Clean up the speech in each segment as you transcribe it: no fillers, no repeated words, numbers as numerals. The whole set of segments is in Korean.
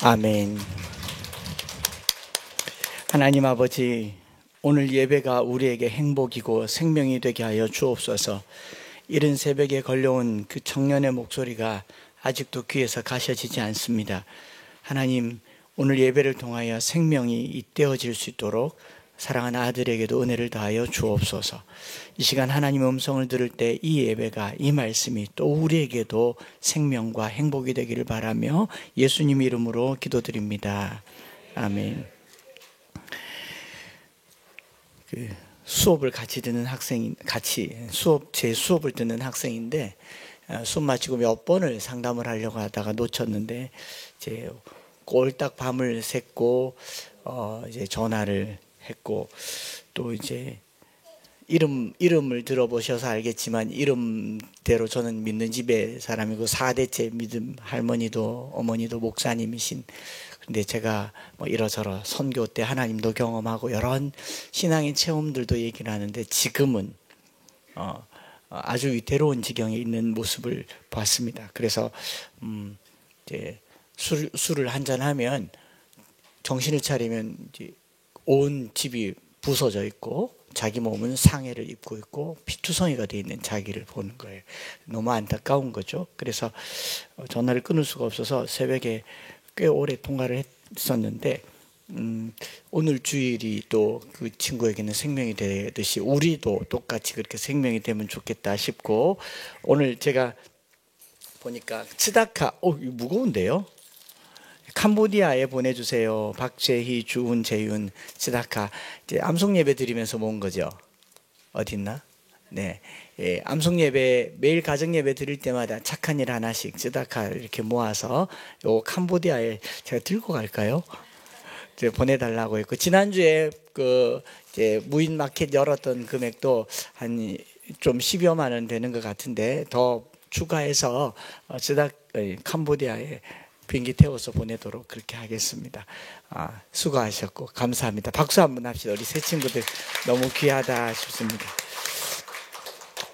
아멘. 하나님 아버지, 오늘 예배가 우리에게 행복이고 생명이 되게 하여 주옵소서. 이른 새벽에 걸려온 그 청년의 목소리가 아직도 귀에서 가셔지지 않습니다. 하나님, 오늘 예배를 통하여 생명이 잇대어질 수 있도록 사랑하는 아들에게도 은혜를 다하여 주옵소서. 이 시간 하나님의 음성을 들을 때 이 예배가, 이 말씀이 또 우리에게도 생명과 행복이 되기를 바라며 예수님 이름으로 기도드립니다. 아멘. 수업을 같이 듣는 학생인, 제 수업을 듣는 학생인데, 수업 마치고 몇 번을 상담을 하려고 하다가 놓쳤는데, 이제 꼴딱 밤을 샜고, 이제 전화를 했고, 또 이제 이름을 들어보셔서 알겠지만 이름대로 저는 믿는 집의 사람이고 4대째 믿음, 할머니도 어머니도 목사님이신. 근데 제가 뭐 이러저러 선교 때 하나님도 경험하고 여러 신앙의 체험들도 얘기를 하는데 지금은 아주 위태로운 지경에 있는 모습을 봤습니다. 그래서 이제 술을 한잔하면 정신을 차리면 이제 온 집이 부서져 있고 자기 몸은 상해를 입고 있고 피투성이가 되어 있는 자기를 보는 거예요. 너무 안타까운 거죠. 그래서 전화를 끊을 수가 없어서 새벽에 꽤 오래 통화를 했었는데 오늘 주일이 또 그 친구에게는 생명이 되듯이 우리도 똑같이 그렇게 생명이 되면 좋겠다 싶고, 오늘 제가 보니까 츠다카, 이거 무거운데요? 캄보디아에 보내주세요. 박재희, 주은, 재윤, 츠다카. 이제 암송 예배 드리면서 모은 거죠. 어딨나? 네. 예, 암송 예배, 매일 가정 예배 드릴 때마다 착한 일 하나씩 츠다카 이렇게 모아서 요 캄보디아에 제가 들고 갈까요? 이제 보내달라고 했고, 지난주에 이제 무인 마켓 열었던 금액도 한 좀 10여만 원 되는 것 같은데 더 추가해서 캄보디아에 비행기 태워서 보내도록 그렇게 하겠습니다. 수고하셨고 감사합니다. 박수 한번 합시다. 우리 새 친구들 너무 귀하다 싶습니다.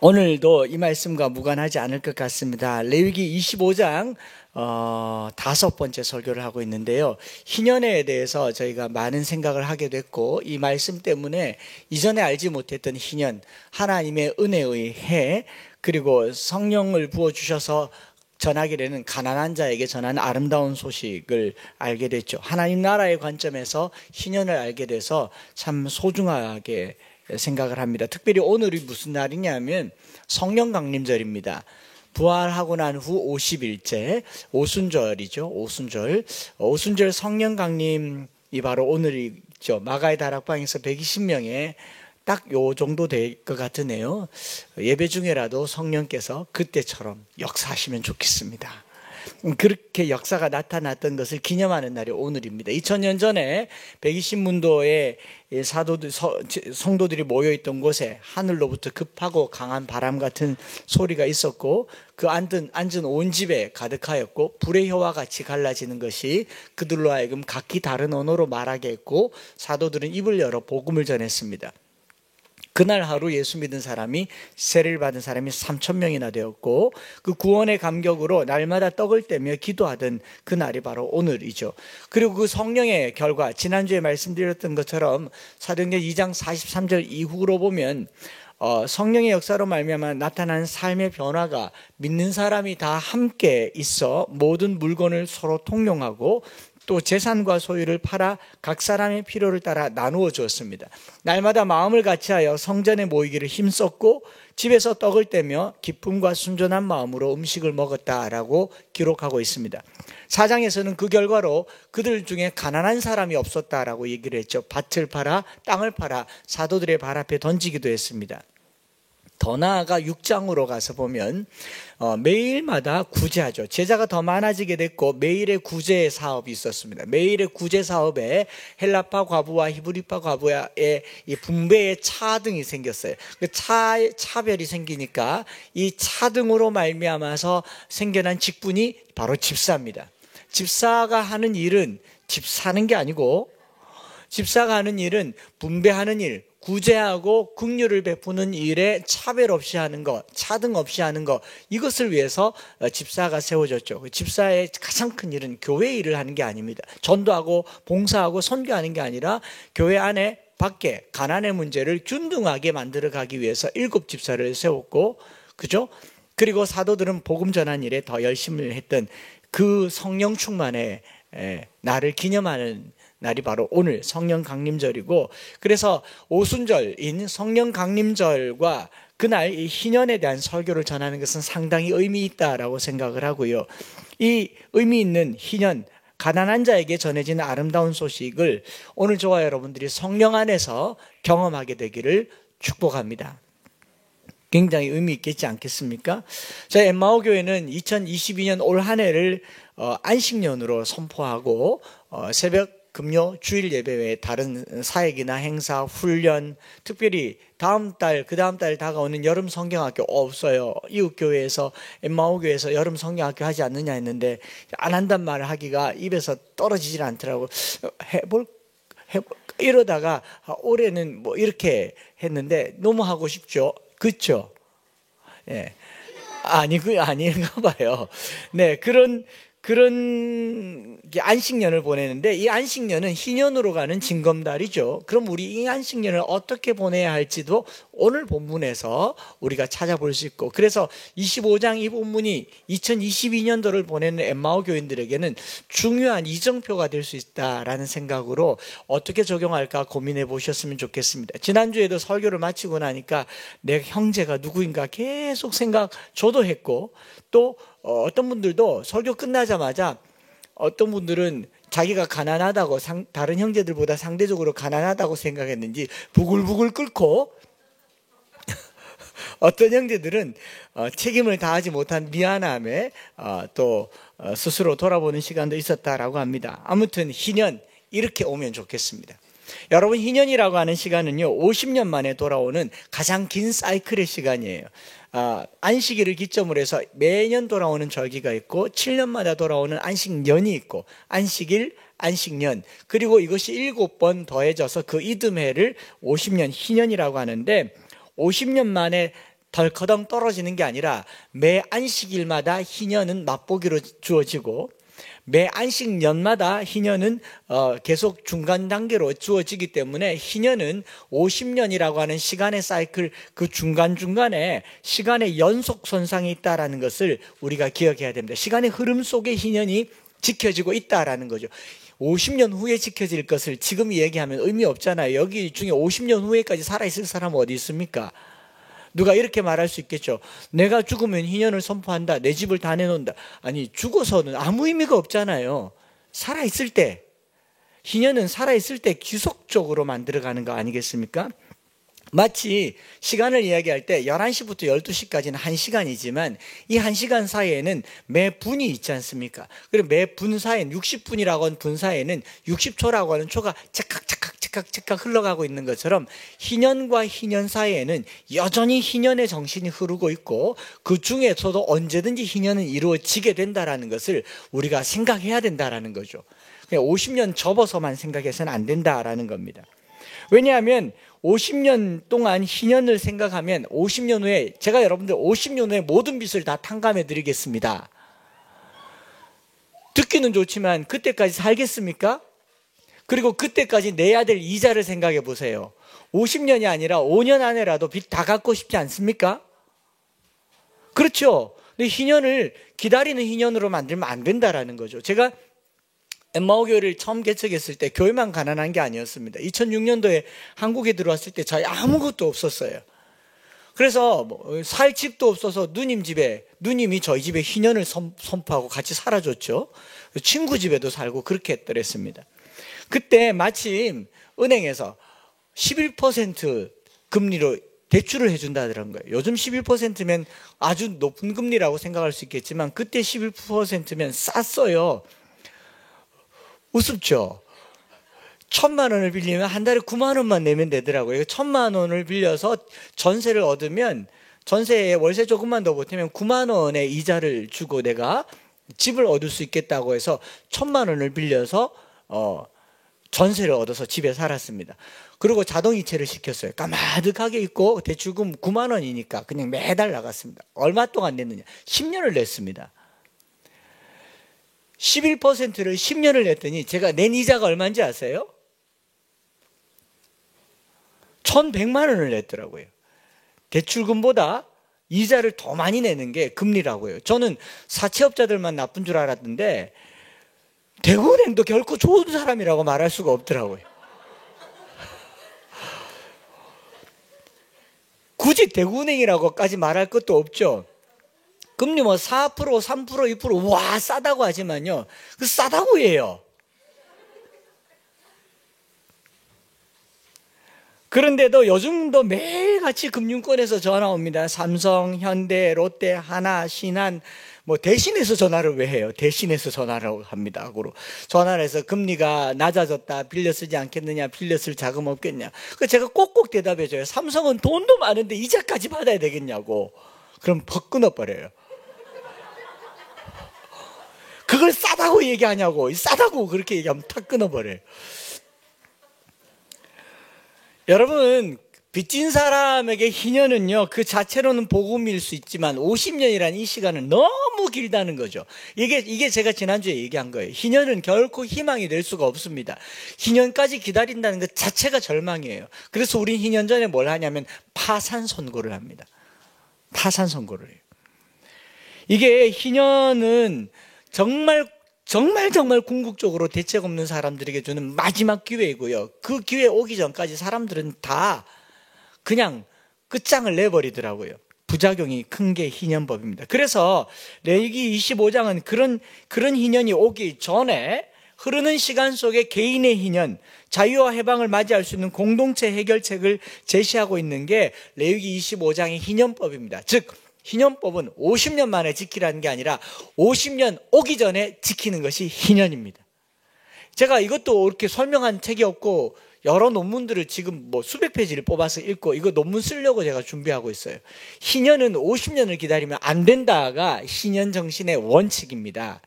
오늘도 이 말씀과 무관하지 않을 것 같습니다. 레위기 25장 5번째 설교를 하고 있는데요. 희년회에 대해서 저희가 많은 생각을 하게 됐고, 이 말씀 때문에 이전에 알지 못했던 희년, 하나님의 은혜의 해, 그리고 성령을 부어주셔서 전하게 되는 가난한 자에게 전하는 아름다운 소식을 알게 됐죠. 하나님 나라의 관점에서 희년을 알게 돼서 참 소중하게 생각을 합니다. 특별히 오늘이 무슨 날이냐면 성령 강림절입니다. 부활하고 난 후 50일째 오순절이죠. 오순절 성령 강림이 바로 오늘이죠. 마가의 다락방에서 120명에 딱 요 정도 될 것 같으네요. 예배 중에라도 성령께서 그때처럼 역사하시면 좋겠습니다. 그렇게 역사가 나타났던 것을 기념하는 날이 오늘입니다. 2000년 전에 120문도의 성도들이 모여있던 곳에 하늘로부터 급하고 강한 바람 같은 소리가 있었고, 그 앉은 온 집에 가득하였고, 불의 혀와 같이 갈라지는 것이 그들로 하여금 각기 다른 언어로 말하게 했고, 사도들은 입을 열어 복음을 전했습니다. 그날 하루 예수 믿은 사람이, 세례를 받은 사람이 3,000명이나 되었고, 그 구원의 감격으로 날마다 떡을 떼며 기도하던 그날이 바로 오늘이죠. 그리고 그 성령의 결과, 지난주에 말씀드렸던 것처럼 사도행전 2장 43절 이후로 보면 성령의 역사로 말미암아 나타난 삶의 변화가 믿는 사람이 다 함께 있어 모든 물건을 서로 통용하고 또 재산과 소유를 팔아 각 사람의 필요를 따라 나누어 주었습니다. 날마다 마음을 같이하여 성전에 모이기를 힘썼고 집에서 떡을 떼며 기쁨과 순전한 마음으로 음식을 먹었다라고 기록하고 있습니다. 4장에서는 그 결과로 그들 중에 가난한 사람이 없었다라고 얘기를 했죠. 밭을 팔아 땅을 팔아 사도들의 발 앞에 던지기도 했습니다. 더 나아가 6장으로 가서 보면 매일마다 구제하죠. 제자가 더 많아지게 됐고 매일의 구제 사업이 있었습니다. 매일의 구제 사업에 헬라파 과부와 히브리파 과부의 이 분배의 차등이 생겼어요. 그 차별이 생기니까 이 차등으로 말미암아서 생겨난 직분이 바로 집사입니다. 집사가 하는 일은 집 사는 게 아니고, 집사가 하는 일은 분배하는 일, 구제하고 긍휼을 베푸는 일에 차별 없이 하는 것, 차등 없이 하는 것, 이것을 위해서 집사가 세워졌죠. 집사의 가장 큰 일은 교회 일을 하는 게 아닙니다. 전도하고 봉사하고 선교하는 게 아니라 교회 안에 밖에 가난의 문제를 균등하게 만들어 가기 위해서 7 집사를 세웠고, 그죠? 그리고 사도들은 복음 전한 일에 더 열심을 했던 그 성령 충만의 날을 기념하는 날이 바로 오늘 성령 강림절이고, 그래서 오순절인 성령 강림절과 그날 이 희년에 대한 설교를 전하는 것은 상당히 의미 있다라고 생각을 하고요. 이 의미 있는 희년, 가난한 자에게 전해지는 아름다운 소식을 오늘 저와 여러분들이 성령 안에서 경험하게 되기를 축복합니다. 굉장히 의미 있겠지 않겠습니까? 저희 엠마오 교회는 2022년 올 한 해를 안식년으로 선포하고 새벽 금요 주일 예배 외에 다른 사역이나 행사, 훈련, 특별히 다음 달, 그 다음 달 다가오는 여름 성경학교 없어요. 이웃교회에서, 엠마오 교회에서 여름 성경학교 하지 않느냐 했는데 안 한단 말을 하기가 입에서 떨어지질 않더라고. 해볼 이러다가 올해는 뭐 이렇게 했는데 너무 하고 싶죠. 그렇죠? 예. 아닌가 봐요. 네, 그런 안식년을 보내는데, 이 안식년은 희년으로 가는 징검다리죠. 그럼 우리 이 안식년을 어떻게 보내야 할지도 오늘 본문에서 우리가 찾아볼 수 있고, 그래서 25장 이 본문이 2022년도를 보내는 엠마오 교인들에게는 중요한 이정표가 될 수 있다라는 생각으로 어떻게 적용할까 고민해 보셨으면 좋겠습니다. 지난주에도 설교를 마치고 나니까 내 형제가 누구인가 계속 저도 했고, 또 어떤 분들도 설교 끝나자마자 어떤 분들은 자기가 가난하다고, 다른 형제들보다 상대적으로 가난하다고 생각했는지 부글부글 끓고, 어떤 형제들은 책임을 다하지 못한 미안함에 또 스스로 돌아보는 시간도 있었다라고 합니다. 아무튼 희년, 이렇게 오면 좋겠습니다. 여러분, 희년이라고 하는 시간은요 50년 만에 돌아오는 가장 긴 사이클의 시간이에요. 안식일을 기점으로 해서 매년 돌아오는 절기가 있고 7년마다 돌아오는 안식년이 있고, 안식일, 안식년, 그리고 이것이 7번 더해져서 그 이듬해를 50년 희년이라고 하는데, 50년 만에 덜커덩 떨어지는 게 아니라 매 안식일마다 희년은 맛보기로 주어지고, 매 안식년마다 희년은 계속 중간 단계로 주어지기 때문에 희년은 50년이라고 하는 시간의 사이클, 그 중간중간에 시간의 연속선상이 있다라는 것을 우리가 기억해야 됩니다. 시간의 흐름 속에 희년이 지켜지고 있다라는 거죠. 50년 후에 지켜질 것을 지금 얘기하면 의미 없잖아요. 여기 중에 50년 후에까지 살아있을 사람은 어디 있습니까? 누가 이렇게 말할 수 있겠죠. 내가 죽으면 희년을 선포한다. 내 집을 다 내놓는다. 아니, 죽어서는 아무 의미가 없잖아요. 살아있을 때, 희년은 살아있을 때 지속적으로 만들어가는 거 아니겠습니까? 마치 시간을 이야기할 때 11시부터 12시까지는 1시간이지만 이 1시간 사이에는 매 분이 있지 않습니까? 그리고 매 분 사이에는 60분이라고 하는 분 사이에는 60초라고 하는 초가 착각 흘러가고 있는 것처럼, 희년과 희년 사이에는 여전히 희년의 정신이 흐르고 있고, 그 중에서도 언제든지 희년은 이루어지게 된다라는 것을 우리가 생각해야 된다라는 거죠. 그냥 50년 접어서만 생각해서는 안 된다라는 겁니다. 왜냐하면 50년 동안 희년을 생각하면 50년 후에, 제가 여러분들 50년 후에 모든 빚을 다 탕감해 드리겠습니다. 듣기는 좋지만 그때까지 살겠습니까? 그리고 그때까지 내야 될 이자를 생각해 보세요. 50년이 아니라 5년 안에라도 빚 다 갚고 싶지 않습니까? 그렇죠. 근데 희년을 기다리는 희년으로 만들면 안 된다라는 거죠. 제가 엠마오 교회를 처음 개척했을 때 교회만 가난한 게 아니었습니다. 2006년도에 한국에 들어왔을 때 저희 아무것도 없었어요. 그래서 살 집도 없어서 누님이 저희 집에 희년을 선포하고 같이 살아줬죠. 친구 집에도 살고 그렇게 했더랬습니다. 그때 마침 은행에서 11% 금리로 대출을 해준다는 거예요. 요즘 11%면 아주 높은 금리라고 생각할 수 있겠지만 그때 11%면 쌌어요. 우습죠? 1,000만 원을 빌리면 한 달에 9만 원만 내면 되더라고요. 1,000만 원을 빌려서 전세를 얻으면, 전세에 월세 조금만 더 보태면 9만 원의 이자를 주고 내가 집을 얻을 수 있겠다고 해서 1,000만 원을 빌려서 전세를 얻어서 집에 살았습니다. 그리고 자동이체를 시켰어요. 까마득하게 있고 대출금 9만 원이니까 그냥 매달 나갔습니다. 얼마 동안 냈느냐? 10년을 냈습니다. 11%를 10년을 냈더니 제가 낸 이자가 얼마인지 아세요? 1,100만 원을 냈더라고요. 대출금보다 이자를 더 많이 내는 게 금리라고요. 저는 사채업자들만 나쁜 줄 알았는데 대구은행도 결코 좋은 사람이라고 말할 수가 없더라고요. 굳이 대구은행이라고까지 말할 것도 없죠. 금리 뭐 4%, 3%, 2% 와 싸다고 하지만요. 그 싸다고 해요. 그런데도 요즘도 매일같이 금융권에서 전화 옵니다. 삼성, 현대, 롯데, 하나, 신한 뭐 대신해서 전화를 왜 해요? 대신해서 전화를 합니다. 전화를 해서 금리가 낮아졌다. 빌려 쓰지 않겠느냐? 빌려 쓸 자금 없겠냐? 그 제가 꼭꼭 대답해줘요. 삼성은 돈도 많은데 이자까지 받아야 되겠냐고. 그럼 퍽 끊어버려요. 그걸 싸다고 얘기하냐고. 싸다고 그렇게 얘기하면 탁 끊어버려요. 여러분, 빚진 사람에게 희년은요, 그 자체로는 복음일 수 있지만 50년이라는 이 시간은 너무 길다는 거죠. 이게 제가 지난주에 얘기한 거예요. 희년은 결코 희망이 될 수가 없습니다. 희년까지 기다린다는 것 자체가 절망이에요. 그래서 우린 희년 전에 뭘 하냐면 파산 선고를 합니다. 파산 선고를 해요. 이게 희년은 정말 궁극적으로 대책 없는 사람들에게 주는 마지막 기회이고요. 그 기회 오기 전까지 사람들은 다 그냥 끝장을 내버리더라고요. 부작용이 큰 게 희년법입니다. 그래서 레위기 25장은 그런 희년이 오기 전에 흐르는 시간 속에 개인의 희년, 자유와 해방을 맞이할 수 있는 공동체 해결책을 제시하고 있는 게 레위기 25장의 희년법입니다. 즉 희년법은 50년 만에 지키라는 게 아니라 50년 오기 전에 지키는 것이 희년입니다. 제가 이것도 이렇게 설명한 책이 없고 여러 논문들을 지금 뭐 수백 페이지를 뽑아서 읽고 이거 논문 쓰려고 제가 준비하고 있어요. 희년은 50년을 기다리면 안 된다가 희년 정신의 원칙입니다.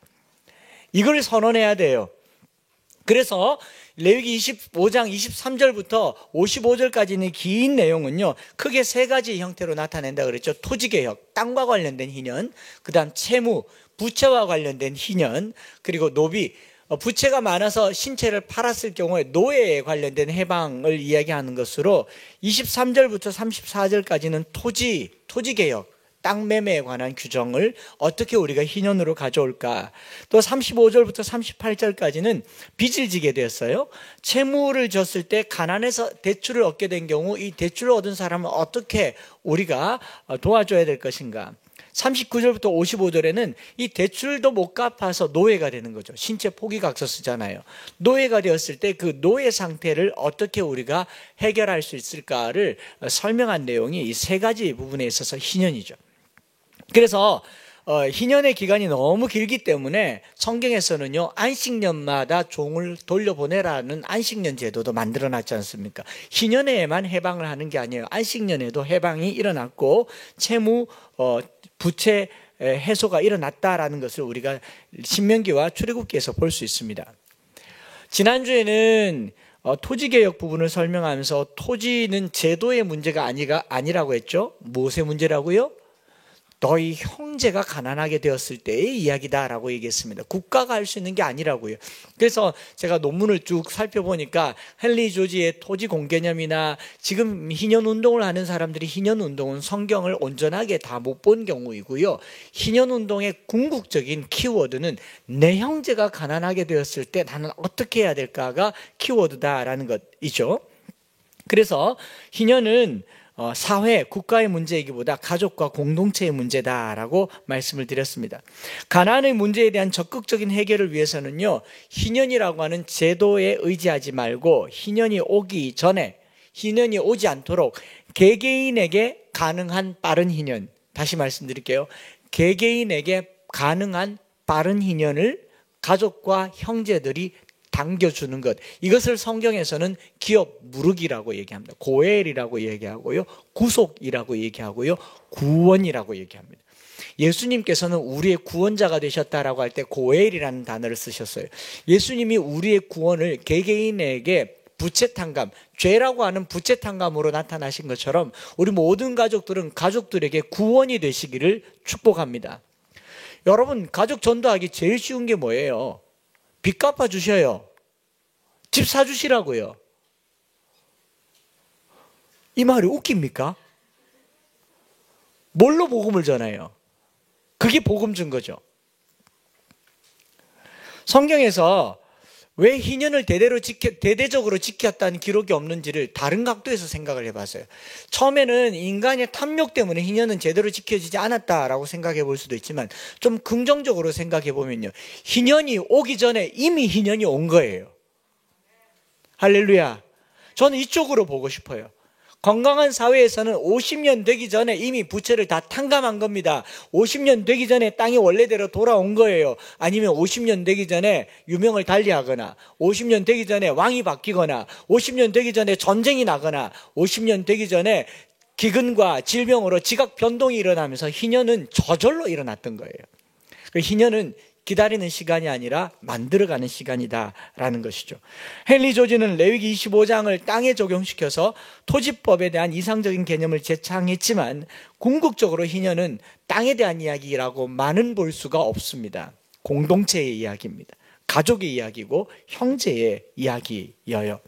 이걸 선언해야 돼요. 그래서 레위기 25장 23절부터 55절까지는 긴 내용은요, 크게 세 가지 형태로 나타낸다 그랬죠. 토지개혁, 땅과 관련된 희년, 그 다음 채무, 부채와 관련된 희년, 그리고 노비, 부채가 많아서 신체를 팔았을 경우에 노예에 관련된 해방을 이야기하는 것으로 23절부터 34절까지는 토지개혁, 땅 매매에 관한 규정을 어떻게 우리가 희년으로 가져올까. 또 35절부터 38절까지는 빚을 지게 되었어요. 채무를 졌을 때 가난해서 대출을 얻게 된 경우 이 대출을 얻은 사람은 어떻게 우리가 도와줘야 될 것인가. 39절부터 55절에는 이 대출도 못 갚아서 노예가 되는 거죠. 신체 포기각서 쓰잖아요. 노예가 되었을 때 그 노예 상태를 어떻게 우리가 해결할 수 있을까를 설명한 내용이 이 세 가지 부분에 있어서 희년이죠. 그래서 희년의 기간이 너무 길기 때문에 성경에서는요, 안식년마다 종을 돌려보내라는 안식년 제도도 만들어놨지 않습니까? 희년에만 해방을 하는 게 아니에요. 안식년에도 해방이 일어났고 채무, 부채 해소가 일어났다라는 것을 우리가 신명기와 출애굽기에서 볼 수 있습니다. 지난주에는 토지개혁 부분을 설명하면서 토지는 제도의 문제가 아니라고 했죠. 무엇의 문제라고요? 너희 형제가 가난하게 되었을 때의 이야기다라고 얘기했습니다. 국가가 할 수 있는 게 아니라고요. 그래서 제가 논문을 쭉 살펴보니까 헨리 조지의 토지 공개념이나 지금 희년운동을 하는 사람들이 희년운동은 성경을 온전하게 다 못 본 경우이고요. 희년운동의 궁극적인 키워드는 내 형제가 가난하게 되었을 때 나는 어떻게 해야 될까가 키워드다라는 것이죠. 그래서 희년은 사회, 국가의 문제이기보다 가족과 공동체의 문제다라고 말씀을 드렸습니다. 가난의 문제에 대한 적극적인 해결을 위해서는요, 희년이라고 하는 제도에 의지하지 말고 희년이 오기 전에, 희년이 오지 않도록 개개인에게 가능한 빠른 희년, 다시 말씀드릴게요. 개개인에게 가능한 빠른 희년을 가족과 형제들이 당겨주는 것, 이것을 성경에서는 기업 무르기라고 얘기합니다. 고엘이라고 얘기하고요, 구속이라고 얘기하고요, 구원이라고 얘기합니다. 예수님께서는 우리의 구원자가 되셨다라고 할 때 고엘이라는 단어를 쓰셨어요. 예수님이 우리의 구원을 개개인에게 부채탕감, 죄라고 하는 부채탕감으로 나타나신 것처럼 우리 모든 가족들은 가족들에게 구원이 되시기를 축복합니다. 여러분, 가족 전도하기 제일 쉬운 게 뭐예요? 빚 갚아주셔요. 집 사주시라고요. 이 말이 웃깁니까? 뭘로 복음을 전해요? 그게 복음 준 거죠. 성경에서 왜 희년을 대대적으로 지켰다는 기록이 없는지를 다른 각도에서 생각을 해봤어요. 처음에는 인간의 탐욕 때문에 희년은 제대로 지켜지지 않았다라고 생각해 볼 수도 있지만 좀 긍정적으로 생각해 보면요. 희년이 오기 전에 이미 희년이 온 거예요. 할렐루야. 저는 이쪽으로 보고 싶어요. 건강한 사회에서는 50년 되기 전에 이미 부채를 다 탕감한 겁니다. 50년 되기 전에 땅이 원래대로 돌아온 거예요. 아니면 50년 되기 전에 유명을 달리하거나 50년 되기 전에 왕이 바뀌거나 50년 되기 전에 전쟁이 나거나 50년 되기 전에 기근과 질병으로 지각 변동이 일어나면서 희년은 저절로 일어났던 거예요. 그 희년은 기다리는 시간이 아니라 만들어가는 시간이다라는 것이죠. 헨리 조지는 레위기 25장을 땅에 적용시켜서 토지법에 대한 이상적인 개념을 제창했지만 궁극적으로 희년은 땅에 대한 이야기라고만은 볼 수가 없습니다. 공동체의 이야기입니다. 가족의 이야기고 형제의 이야기여요.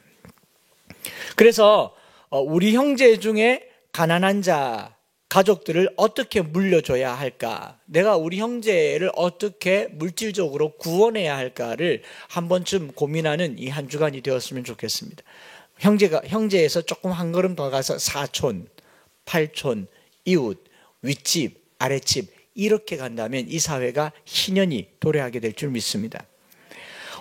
그래서 우리 형제 중에 가난한 자 가족들을 어떻게 물려줘야 할까? 내가 우리 형제를 어떻게 물질적으로 구원해야 할까를 한 번쯤 고민하는 이 한 주간이 되었으면 좋겠습니다. 형제에서 조금 한 걸음 더 가서 사촌, 팔촌, 이웃, 윗집, 아랫집 이렇게 간다면 이 사회가 희년이 도래하게 될 줄 믿습니다.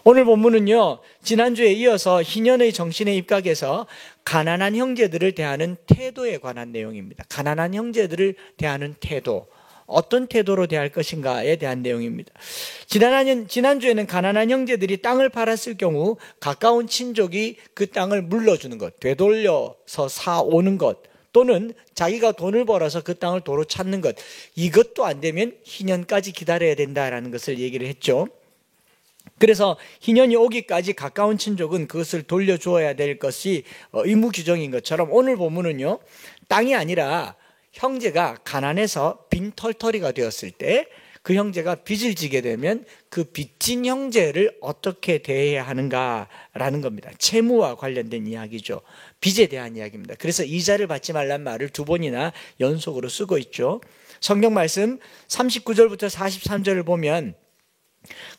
오늘 본문은요, 지난주에 이어서 희년의 정신에 입각해서 가난한 형제들을 대하는 태도에 관한 내용입니다. 가난한 형제들을 대하는 태도, 어떤 태도로 대할 것인가에 대한 내용입니다. 지난주에는 가난한 형제들이 땅을 팔았을 경우 가까운 친족이 그 땅을 물러주는 것, 되돌려서 사오는 것, 또는 자기가 돈을 벌어서 그 땅을 도로 찾는 것, 이것도 안 되면 희년까지 기다려야 된다라는 것을 얘기를 했죠. 그래서 희년이 오기까지 가까운 친족은 그것을 돌려주어야 될 것이 의무 규정인 것처럼 오늘 본문은요, 땅이 아니라 형제가 가난해서 빈털터리가 되었을 때 그 형제가 빚을 지게 되면 그 빚진 형제를 어떻게 대해야 하는가라는 겁니다. 채무와 관련된 이야기죠. 빚에 대한 이야기입니다. 그래서 이자를 받지 말란 말을 두 번이나 연속으로 쓰고 있죠. 성경 말씀 39절부터 43절을 보면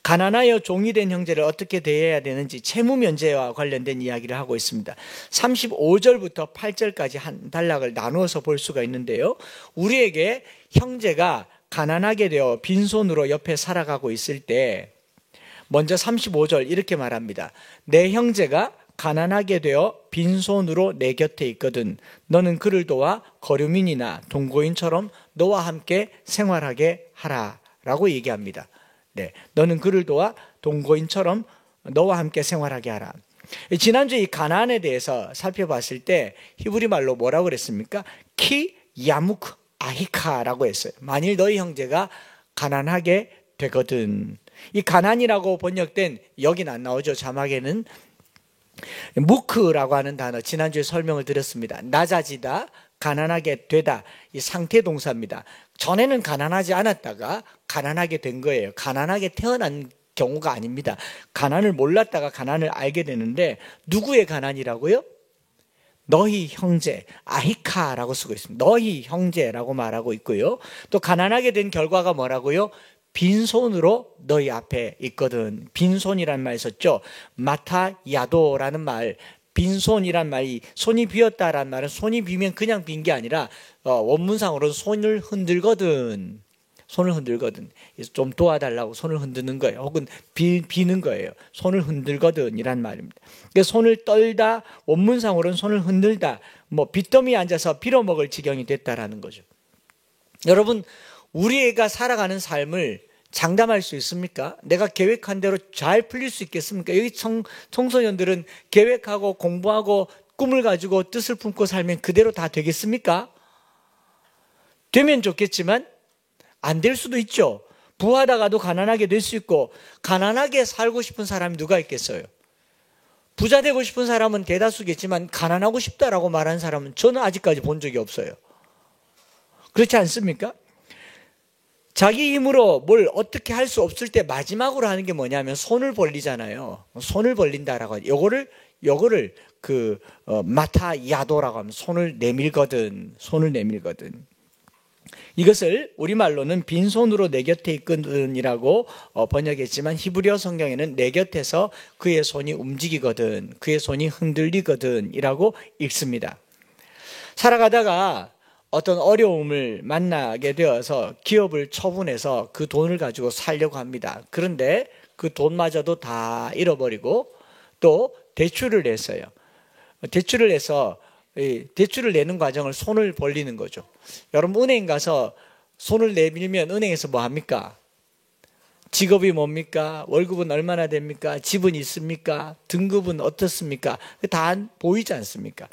가난하여 종이 된 형제를 어떻게 대해야 되는지 채무 면제와 관련된 이야기를 하고 있습니다. 35절부터 8절까지 한 단락을 나누어서 볼 수가 있는데요. 우리에게 형제가 가난하게 되어 빈손으로 옆에 살아가고 있을 때 먼저 35절 이렇게 말합니다. 내 형제가 가난하게 되어 빈손으로 내 곁에 있거든 너는 그를 도와 거류민이나 동거인처럼 너와 함께 생활하게 하라 라고 얘기합니다. 네, 너는 그를 도와 동거인처럼 너와 함께 생활하게 하라. 지난주에 이 가난에 대해서 살펴봤을 때 히브리 말로 뭐라고 그랬습니까? 키 야무크 아히카라고 했어요. 만일 너희 형제가 가난하게 되거든. 이 가난이라고 번역된, 여기는 안 나오죠. 자막에는 무크라고 하는 단어, 지난주에 설명을 드렸습니다. 낮아지다, 가난하게 되다, 이 상태 동사입니다. 전에는 가난하지 않았다가 가난하게 된 거예요. 가난하게 태어난 경우가 아닙니다. 가난을 몰랐다가 가난을 알게 되는데 누구의 가난이라고요? 너희 형제, 아히카라고 쓰고 있습니다. 너희 형제라고 말하고 있고요. 또 가난하게 된 결과가 뭐라고요? 빈손으로 너희 앞에 있거든. 빈손이란 말 썼죠. 마타야도라는 말, 빈손이란 말이, 손이 비었다라는 말은 손이 비면 그냥 빈 게 아니라 원문상으로는 손을 흔들거든. 손을 흔들거든. 좀 도와달라고 손을 흔드는 거예요. 혹은 비는 거예요. 손을 흔들거든 이란 말입니다. 그러니까 손을 떨다, 원문상으로는 손을 흔들다, 빚더미에 앉아서 빌어먹을 지경이 됐다라는 거죠. 여러분, 우리 애가 살아가는 삶을 장담할 수 있습니까? 내가 계획한 대로 잘 풀릴 수 있겠습니까? 여기 청소년들은 계획하고 공부하고 꿈을 가지고 뜻을 품고 살면 그대로 다 되겠습니까? 되면 좋겠지만 안 될 수도 있죠. 부하다가도 가난하게 될 수 있고, 가난하게 살고 싶은 사람이 누가 있겠어요? 부자 되고 싶은 사람은 대다수겠지만 가난하고 싶다라고 말하는 사람은 저는 아직까지 본 적이 없어요. 그렇지 않습니까? 자기 힘으로 뭘 어떻게 할 수 없을 때 마지막으로 하는 게 뭐냐면 손을 벌리잖아요. 손을 벌린다라고 하죠. 요거를 마타 야도라고 하면 손을 내밀거든. 이것을 우리말로는 빈손으로 내 곁에 있거든이라고 번역했지만 히브리어 성경에는 내 곁에서 그의 손이 움직이거든, 그의 손이 흔들리거든 이라고 읽습니다. 살아가다가 어떤 어려움을 만나게 되어서 기업을 처분해서 그 돈을 가지고 살려고 합니다. 그런데 그 돈마저도 다 잃어버리고 또 대출을 냈어요. 대출을 내는 과정을 손을 벌리는 거죠. 여러분 은행 가서 손을 내밀면 은행에서 뭐 합니까? 직업이 뭡니까? 월급은 얼마나 됩니까? 집은 있습니까? 등급은 어떻습니까? 다 보이지 않습니까?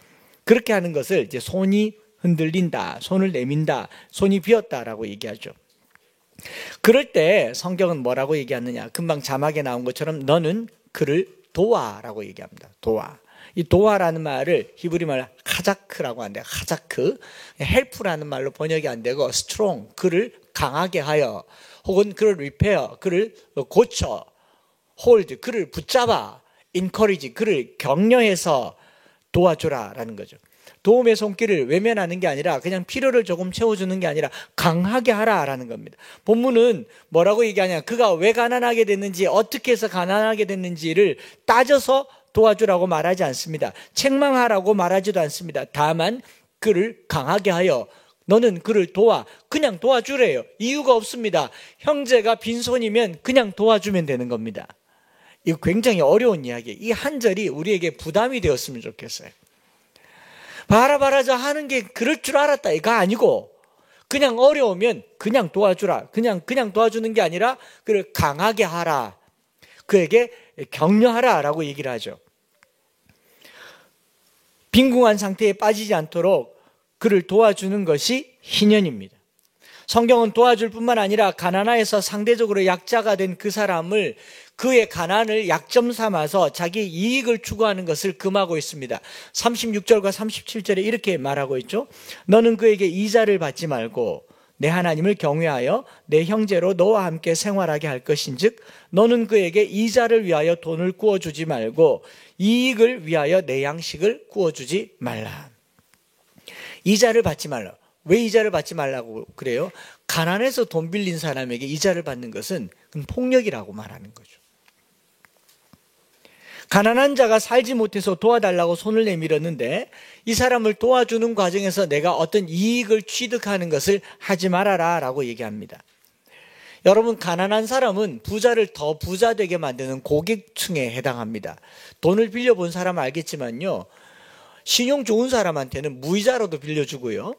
그렇게 하는 것을 이제 손이 흔들린다, 손을 내민다, 손이 비었다라고 얘기하죠. 그럴 때 성경은 뭐라고 얘기하느냐? 금방 자막에 나온 것처럼 너는 그를 도와라고 얘기합니다. 도와. 이 도와라는 말을 히브리 말 하자크라고 하는데, 하자크, 헬프라는 말로 번역이 안 되고 스트롱, 그를 강하게 하여, 혹은 그를 리페어, 그를 고쳐, 홀드, 그를 붙잡아, 인커리지, 그를 격려해서 도와주라라는 거죠. 도움의 손길을 외면하는 게 아니라 그냥 필요를 조금 채워주는 게 아니라 강하게 하라라는 겁니다. 본문은 뭐라고 얘기하냐? 그가 왜 가난하게 됐는지, 어떻게 해서 가난하게 됐는지를 따져서 도와주라고 말하지 않습니다. 책망하라고 말하지도 않습니다. 다만 그를 강하게 하여 너는 그를 도와. 그냥 도와주래요. 이유가 없습니다. 형제가 빈손이면 그냥 도와주면 되는 겁니다. 이거 굉장히 어려운 이야기예요. 이 한 절이 우리에게 부담이 되었으면 좋겠어요. 바라바라자 하는 게 그럴 줄 알았다 이거 아니고, 그냥 어려우면 그냥 도와주라. 그냥 도와주는 게 아니라 그를 강하게 하라. 그에게 격려하라라고 얘기를 하죠. 빈궁한 상태에 빠지지 않도록 그를 도와주는 것이 희년입니다. 성경은 도와줄 뿐만 아니라 가난해서 상대적으로 약자가 된 그 사람을, 그의 가난을 약점 삼아서 자기 이익을 추구하는 것을 금하고 있습니다. 36절과 37절에 이렇게 말하고 있죠. 너는 그에게 이자를 받지 말고 내 하나님을 경외하여 내 형제로 너와 함께 생활하게 할 것인즉 너는 그에게 이자를 위하여 돈을 구워주지 말고 이익을 위하여 내 양식을 구워주지 말라. 이자를 받지 말라. 왜 이자를 받지 말라고 그래요? 가난해서 돈 빌린 사람에게 이자를 받는 것은 폭력이라고 말하는 거죠. 가난한 자가 살지 못해서 도와달라고 손을 내밀었는데 이 사람을 도와주는 과정에서 내가 어떤 이익을 취득하는 것을 하지 말아라 라고 얘기합니다. 여러분, 가난한 사람은 부자를 더 부자 되게 만드는 고객층에 해당합니다. 돈을 빌려본 사람은 알겠지만요, 신용 좋은 사람한테는 무이자로도 빌려주고요,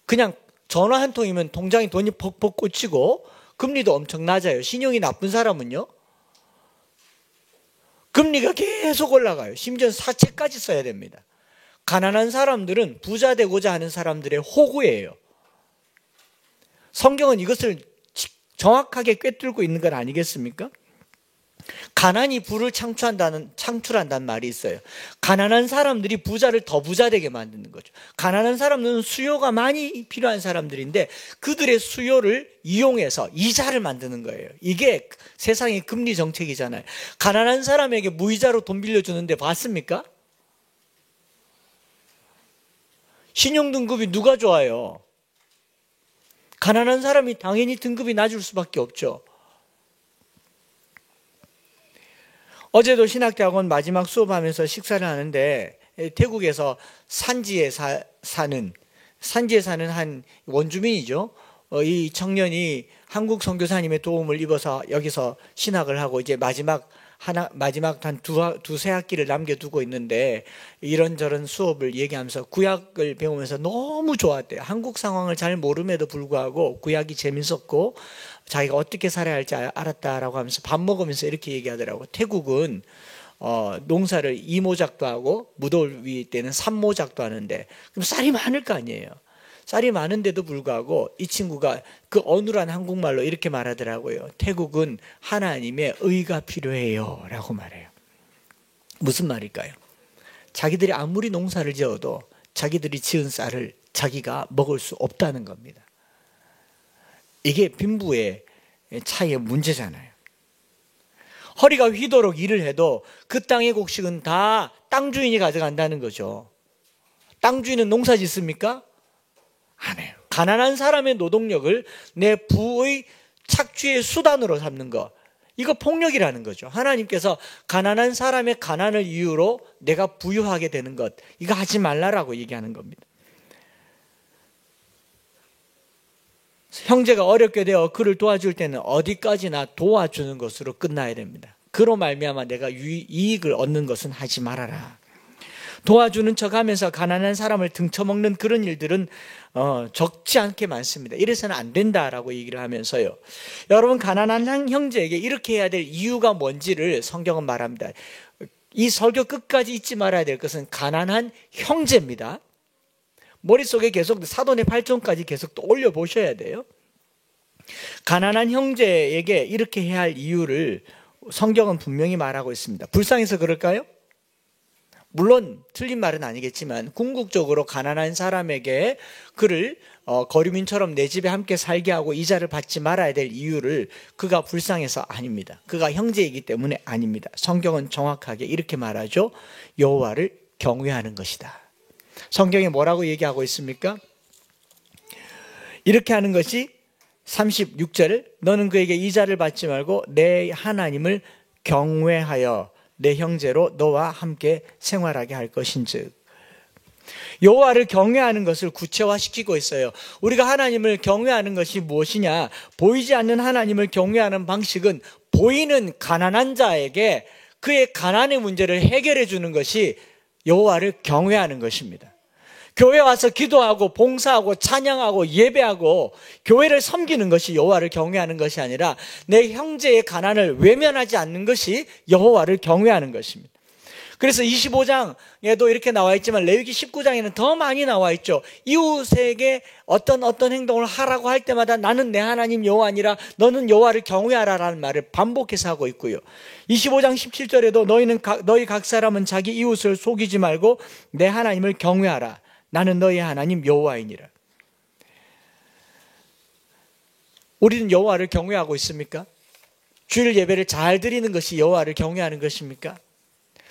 그냥 전화 한 통이면 통장에 돈이 퍽퍽 꽂히고 금리도 엄청 낮아요. 신용이 나쁜 사람은요, 금리가 계속 올라가요. 심지어 사채까지 써야 됩니다. 가난한 사람들은 부자 되고자 하는 사람들의 호구예요. 성경은 이것을 정확하게 꿰뚫고 있는 건 아니겠습니까? 가난이 부를 창출한다는 말이 있어요. 가난한 사람들이 부자를 더 부자 되게 만드는 거죠. 가난한 사람들은 수요가 많이 필요한 사람들인데 그들의 수요를 이용해서 이자를 만드는 거예요. 이게 세상의 금리 정책이잖아요. 가난한 사람에게 무이자로 돈 빌려주는데 봤습니까? 신용등급이 누가 좋아요? 가난한 사람이 당연히 등급이 낮을 수밖에 없죠. 어제도 신학대학원 마지막 수업하면서 식사를 하는데 태국에서 산지에 사는 한 원주민이죠. 이 청년이 한국 선교사님의 도움을 입어서 여기서 신학을 하고 이제 마지막 한 두세 학기를 남겨두고 있는데 이런저런 수업을 얘기하면서 구약을 배우면서 너무 좋았대요. 한국 상황을 잘 모름에도 불구하고 구약이 재밌었고 자기가 어떻게 살아야 할지 알았다라고 하면서 밥 먹으면서 이렇게 얘기하더라고요. 태국은 농사를 2모작도 하고 무더위 때는 3모작도 하는데 그럼 쌀이 많을 거 아니에요. 쌀이 많은데도 불구하고 이 친구가 그 어눌한 한국말로 이렇게 말하더라고요. 태국은 하나님의 의가 필요해요 라고 말해요. 무슨 말일까요? 자기들이 아무리 농사를 지어도 자기들이 지은 쌀을 자기가 먹을 수 없다는 겁니다. 이게 빈부의 차이의 문제잖아요. 허리가 휘도록 일을 해도 그 땅의 곡식은 다 땅 주인이 가져간다는 거죠. 땅 주인은 농사 짓습니까? 안 해요. 가난한 사람의 노동력을 내 부의 착취의 수단으로 삼는 것, 이거 폭력이라는 거죠. 하나님께서 가난한 사람의 가난을 이유로 내가 부유하게 되는 것, 이거 하지 말라라고 얘기하는 겁니다. 형제가 어렵게 되어 그를 도와줄 때는 어디까지나 도와주는 것으로 끝나야 됩니다. 그로 말미암아 내가 이익을 얻는 것은 하지 말아라. 도와주는 척하면서 가난한 사람을 등쳐먹는 그런 일들은 적지 않게 많습니다. 이래서는 안 된다라고 얘기를 하면서요. 여러분, 가난한 형제에게 이렇게 해야 될 이유가 뭔지를 성경은 말합니다. 이 설교 끝까지 잊지 말아야 될 것은 가난한 형제입니다. 머릿속에 계속 사도의 8종까지 계속 또 올려보셔야 돼요. 가난한 형제에게 이렇게 해야 할 이유를 성경은 분명히 말하고 있습니다. 불쌍해서 그럴까요? 물론 틀린 말은 아니겠지만 궁극적으로 가난한 사람에게 그를 거류민처럼 내 집에 함께 살게 하고 이자를 받지 말아야 될 이유를 그가 불쌍해서 아닙니다. 그가 형제이기 때문에 아닙니다. 성경은 정확하게 이렇게 말하죠. 여호와를 경외하는 것이다. 성경에 뭐라고 얘기하고 있습니까? 이렇게 하는 것이 36절, 너는 그에게 이자를 받지 말고 내 하나님을 경외하여 내 형제로 너와 함께 생활하게 할 것인즉. 여호와를 경외하는 것을 구체화시키고 있어요. 우리가 하나님을 경외하는 것이 무엇이냐? 보이지 않는 하나님을 경외하는 방식은 보이는 가난한 자에게 그의 가난의 문제를 해결해 주는 것이 여호와를 경외하는 것입니다. 교회 와서 기도하고 봉사하고 찬양하고 예배하고 교회를 섬기는 것이 여호와를 경외하는 것이 아니라 내 형제의 가난을 외면하지 않는 것이 여호와를 경외하는 것입니다. 그래서 25장에도 이렇게 나와 있지만 레위기 19장에는 더 많이 나와 있죠. 이웃에게 어떤 행동을 하라고 할 때마다 나는 내 하나님 여호와니라 너는 여호와를 경외하라라는 말을 반복해서 하고 있고요. 25장 17절에도 너희 각 사람은 자기 이웃을 속이지 말고 내 하나님을 경외하라. 나는 너희 하나님 여호와이니라. 우리는 여호와를 경외하고 있습니까? 주일 예배를 잘 드리는 것이 여호와를 경외하는 것입니까?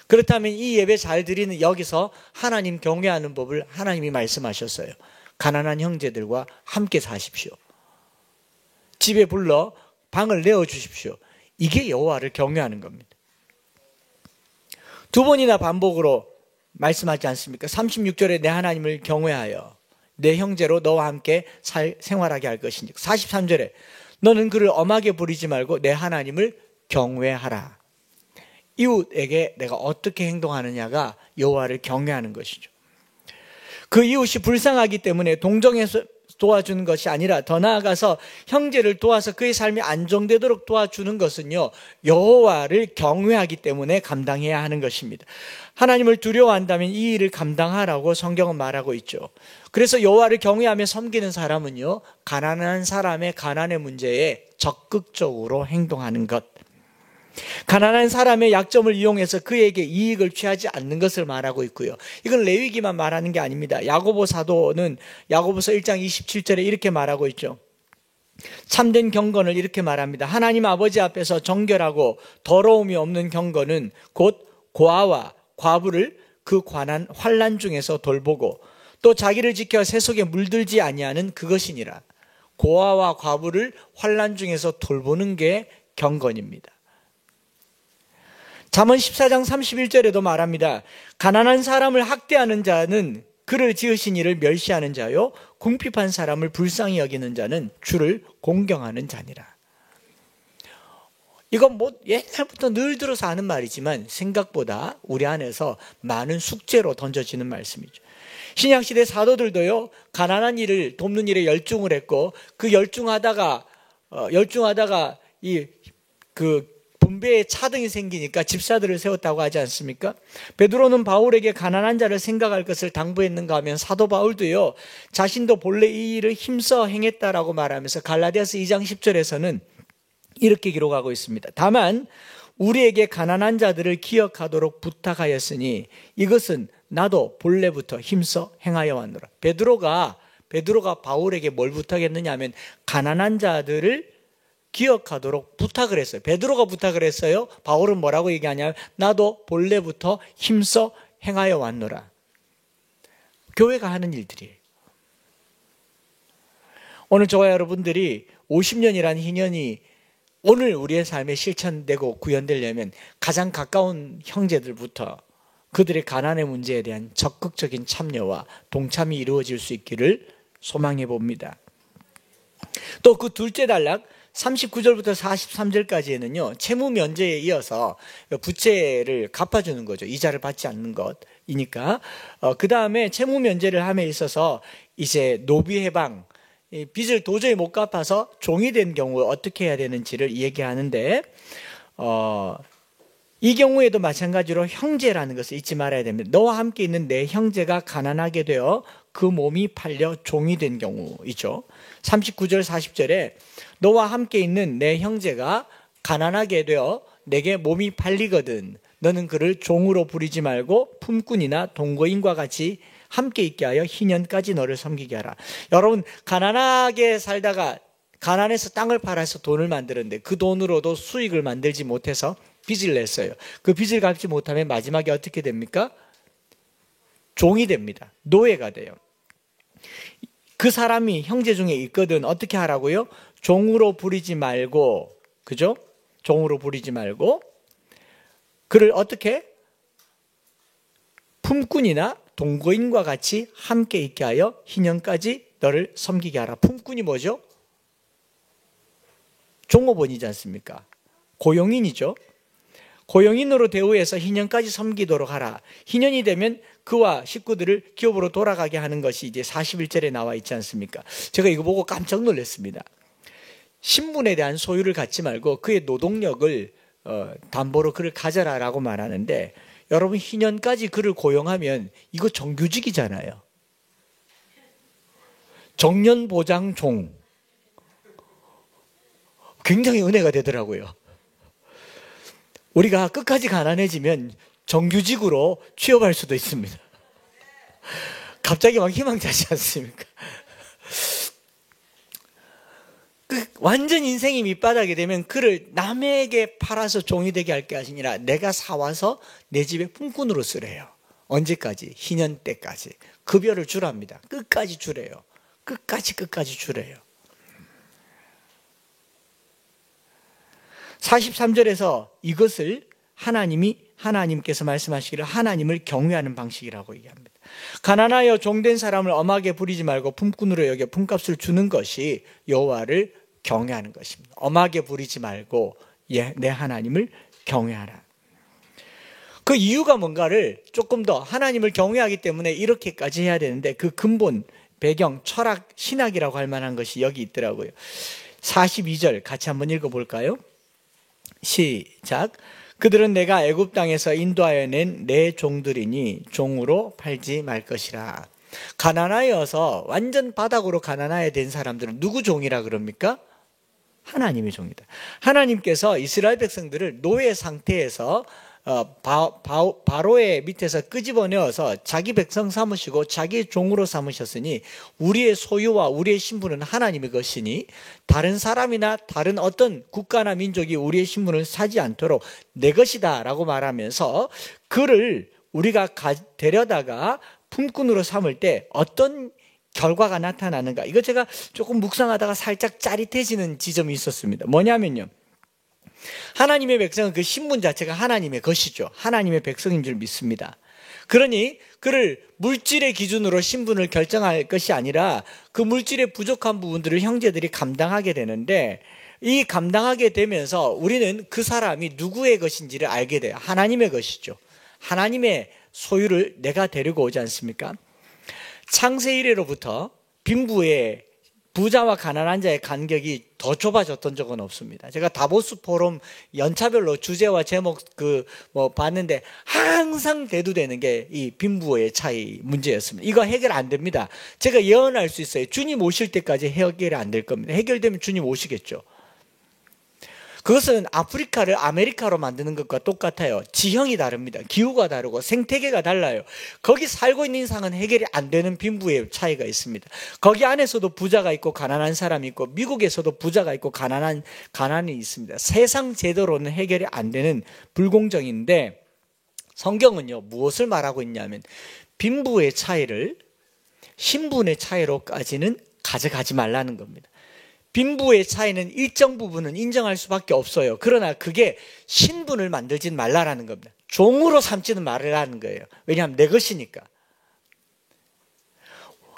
그렇다면 이 예배 잘 드리는 여기서 하나님 경외하는 법을 하나님이 말씀하셨어요. 가난한 형제들과 함께 사십시오. 집에 불러 방을 내어주십시오. 이게 여호와를 경외하는 겁니다. 두 번이나 반복으로 말씀하지 않습니까? 36절에 내 하나님을 경외하여 내 형제로 너와 함께 생활하게 할 것이니 43절에 너는 그를 엄하게 부리지 말고 내 하나님을 경외하라. 이웃에게 내가 어떻게 행동하느냐가 여호와를 경외하는 것이죠. 그 이웃이 불쌍하기 때문에 동정해서 도와주는 것이 아니라 더 나아가서 형제를 도와서 그의 삶이 안정되도록 도와주는 것은요, 여호와를 경외하기 때문에 감당해야 하는 것입니다. 하나님을 두려워한다면 이 일을 감당하라고 성경은 말하고 있죠. 그래서 여호와를 경외하며 섬기는 사람은요, 가난한 사람의 가난의 문제에 적극적으로 행동하는 것, 가난한 사람의 약점을 이용해서 그에게 이익을 취하지 않는 것을 말하고 있고요. 이건 레위기만 말하는 게 아닙니다. 야고보 사도는 야고보서 1장 27절에 이렇게 말하고 있죠. 참된 경건을 이렇게 말합니다. 하나님 아버지 앞에서 정결하고 더러움이 없는 경건은 곧 고아와 과부를 그 관한 환난 중에서 돌보고 또 자기를 지켜 세속에 물들지 아니하는 그것이니라. 고아와 과부를 환난 중에서 돌보는 게 경건입니다. 잠언 14장 31절에도 말합니다. 가난한 사람을 학대하는 자는 그를 지으신 이를 멸시하는 자요, 궁핍한 사람을 불쌍히 여기는 자는 주를 공경하는 자니라. 이건 옛날부터 늘 들어서 하는 말이지만 생각보다 우리 안에서 많은 숙제로 던져지는 말씀이죠. 신약시대 사도들도요, 가난한 이를 돕는 일에 열중을 했고, 그 열중하다가 분배에 차등이 생기니까 집사들을 세웠다고 하지 않습니까? 베드로는 바울에게 가난한 자를 생각할 것을 당부했는가 하면 사도 바울도요, 자신도 본래 이 일을 힘써 행했다라고 말하면서 갈라디아서 2장 10절에서는 이렇게 기록하고 있습니다. 다만 우리에게 가난한 자들을 기억하도록 부탁하였으니 이것은 나도 본래부터 힘써 행하여 왔노라. 베드로가 바울에게 뭘 부탁했느냐 하면 가난한 자들을 기억하도록 부탁을 했어요. 베드로가 부탁을 했어요. 바울은 뭐라고 얘기하냐면 나도 본래부터 힘써 행하여 왔노라. 교회가 하는 일들이에요. 오늘 저와 여러분들이 50년이라는 희년이 오늘 우리의 삶에 실천되고 구현되려면 가장 가까운 형제들부터 그들의 가난의 문제에 대한 적극적인 참여와 동참이 이루어질 수 있기를 소망해 봅니다. 또 그 둘째 단락 39절부터 43절까지에는요, 채무 면제에 이어서 부채를 갚아주는 거죠. 이자를 받지 않는 것이니까. 그 다음에 채무 면제를 함에 있어서 이제 노비 해방, 빚을 도저히 못 갚아서 종이 된 경우에 어떻게 해야 되는지를 얘기하는데, 이 경우에도 마찬가지로 형제라는 것을 잊지 말아야 됩니다. 너와 함께 있는 내 형제가 가난하게 되어 그 몸이 팔려 종이 된 경우이죠. 39절 40절에 너와 함께 있는 내 형제가 가난하게 되어 내게 몸이 팔리거든 너는 그를 종으로 부리지 말고 품꾼이나 동거인과 같이 함께 있게 하여 희년까지 너를 섬기게 하라. 여러분, 가난하게 살다가 가난해서 땅을 팔아서 돈을 만드는데 그 돈으로도 수익을 만들지 못해서 빚을 냈어요. 그 빚을 갚지 못하면 마지막에 어떻게 됩니까? 종이 됩니다. 노예가 돼요. 그 사람이 형제 중에 있거든 어떻게 하라고요? 종으로 부리지 말고, 그죠? 종으로 부리지 말고 그를 어떻게? 품꾼이나 동거인과 같이 함께 있게 하여 희년까지 너를 섬기게 하라. 품꾼이 뭐죠? 종업원이지 않습니까? 고용인이죠. 고용인으로 대우해서 희년까지 섬기도록 하라. 희년이 되면 그와 식구들을 기업으로 돌아가게 하는 것이 이제 41절에 나와 있지 않습니까? 제가 이거 보고 깜짝 놀랐습니다. 신분에 대한 소유를 갖지 말고 그의 노동력을 담보로 그를 가져라라고 말하는데, 여러분 희년까지 그를 고용하면 이거 정규직이잖아요. 정년보장종. 굉장히 은혜가 되더라고요. 우리가 끝까지 가난해지면 정규직으로 취업할 수도 있습니다. 갑자기 막 희망차지 않습니까? 완전 인생이 밑바닥이 되면 그를 남에게 팔아서 종이 되게 할 게 아니라 내가 사와서 내 집에 품꾼으로 쓰래요. 언제까지? 희년 때까지. 급여를 주랍니다. 끝까지 주래요. 끝까지 주래요. 43절에서 이것을 하나님께서 말씀하시기를 하나님을 경외하는 방식이라고 얘기합니다. 가난하여 종된 사람을 엄하게 부리지 말고 품꾼으로 여겨 품값을 주는 것이 여호와를 경외하는 것입니다. 엄하게 부리지 말고 내 하나님을 경외하라. 그 이유가 뭔가를 조금 더 하나님을 경외하기 때문에 이렇게까지 해야 되는데 그 근본, 배경, 철학, 신학이라고 할 만한 것이 여기 있더라고요. 42절 같이 한번 읽어볼까요? 시작. 그들은 내가 애굽 땅에서 인도하여 낸 내 종들이니 종으로 팔지 말 것이라. 가난하여서 완전 바닥으로 가난하게 된 사람들은 누구 종이라 그럽니까? 하나님의 종이다. 하나님께서 이스라엘 백성들을 노예 상태에서 바로의 밑에서 끄집어내어서 자기 백성 삼으시고 자기 종으로 삼으셨으니 우리의 소유와 우리의 신분은 하나님의 것이니 다른 사람이나 다른 어떤 국가나 민족이 우리의 신분을 사지 않도록 내 것이다 라고 말하면서 그를 우리가 데려다가 품꾼으로 삼을 때 어떤 결과가 나타나는가, 이거 제가 조금 묵상하다가 살짝 짜릿해지는 지점이 있었습니다. 뭐냐면요, 하나님의 백성은 그 신분 자체가 하나님의 것이죠. 하나님의 백성인 줄 믿습니다. 그러니 그를 물질의 기준으로 신분을 결정할 것이 아니라 그 물질의 부족한 부분들을 형제들이 감당하게 되는데, 이 감당하게 되면서 우리는 그 사람이 누구의 것인지를 알게 돼요. 하나님의 것이죠. 하나님의 소유를 내가 데리고 오지 않습니까? 창세 이래로부터 빈부의 부자와 가난한 자의 간격이 더 좁아졌던 적은 없습니다. 제가 다보스 포럼 연차별로 주제와 제목 봤는데 항상 대두되는 게 이 빈부의 차이 문제였습니다. 이거 해결 안 됩니다. 제가 예언할 수 있어요. 주님 오실 때까지 해결이 안 될 겁니다. 해결되면 주님 오시겠죠. 그것은 아프리카를 아메리카로 만드는 것과 똑같아요. 지형이 다릅니다. 기후가 다르고 생태계가 달라요. 거기 살고 있는 이상은 해결이 안 되는 빈부의 차이가 있습니다. 거기 안에서도 부자가 있고 가난한 사람이 있고 미국에서도 부자가 있고 가난이 있습니다. 세상 제도로는 해결이 안 되는 불공정인데 성경은요 무엇을 말하고 있냐면 빈부의 차이를 신분의 차이로까지는 가져가지 말라는 겁니다. 빈부의 차이는 일정 부분은 인정할 수밖에 없어요. 그러나 그게 신분을 만들진 말라라는 겁니다. 종으로 삼지는 말라는 거예요. 왜냐하면 내 것이니까.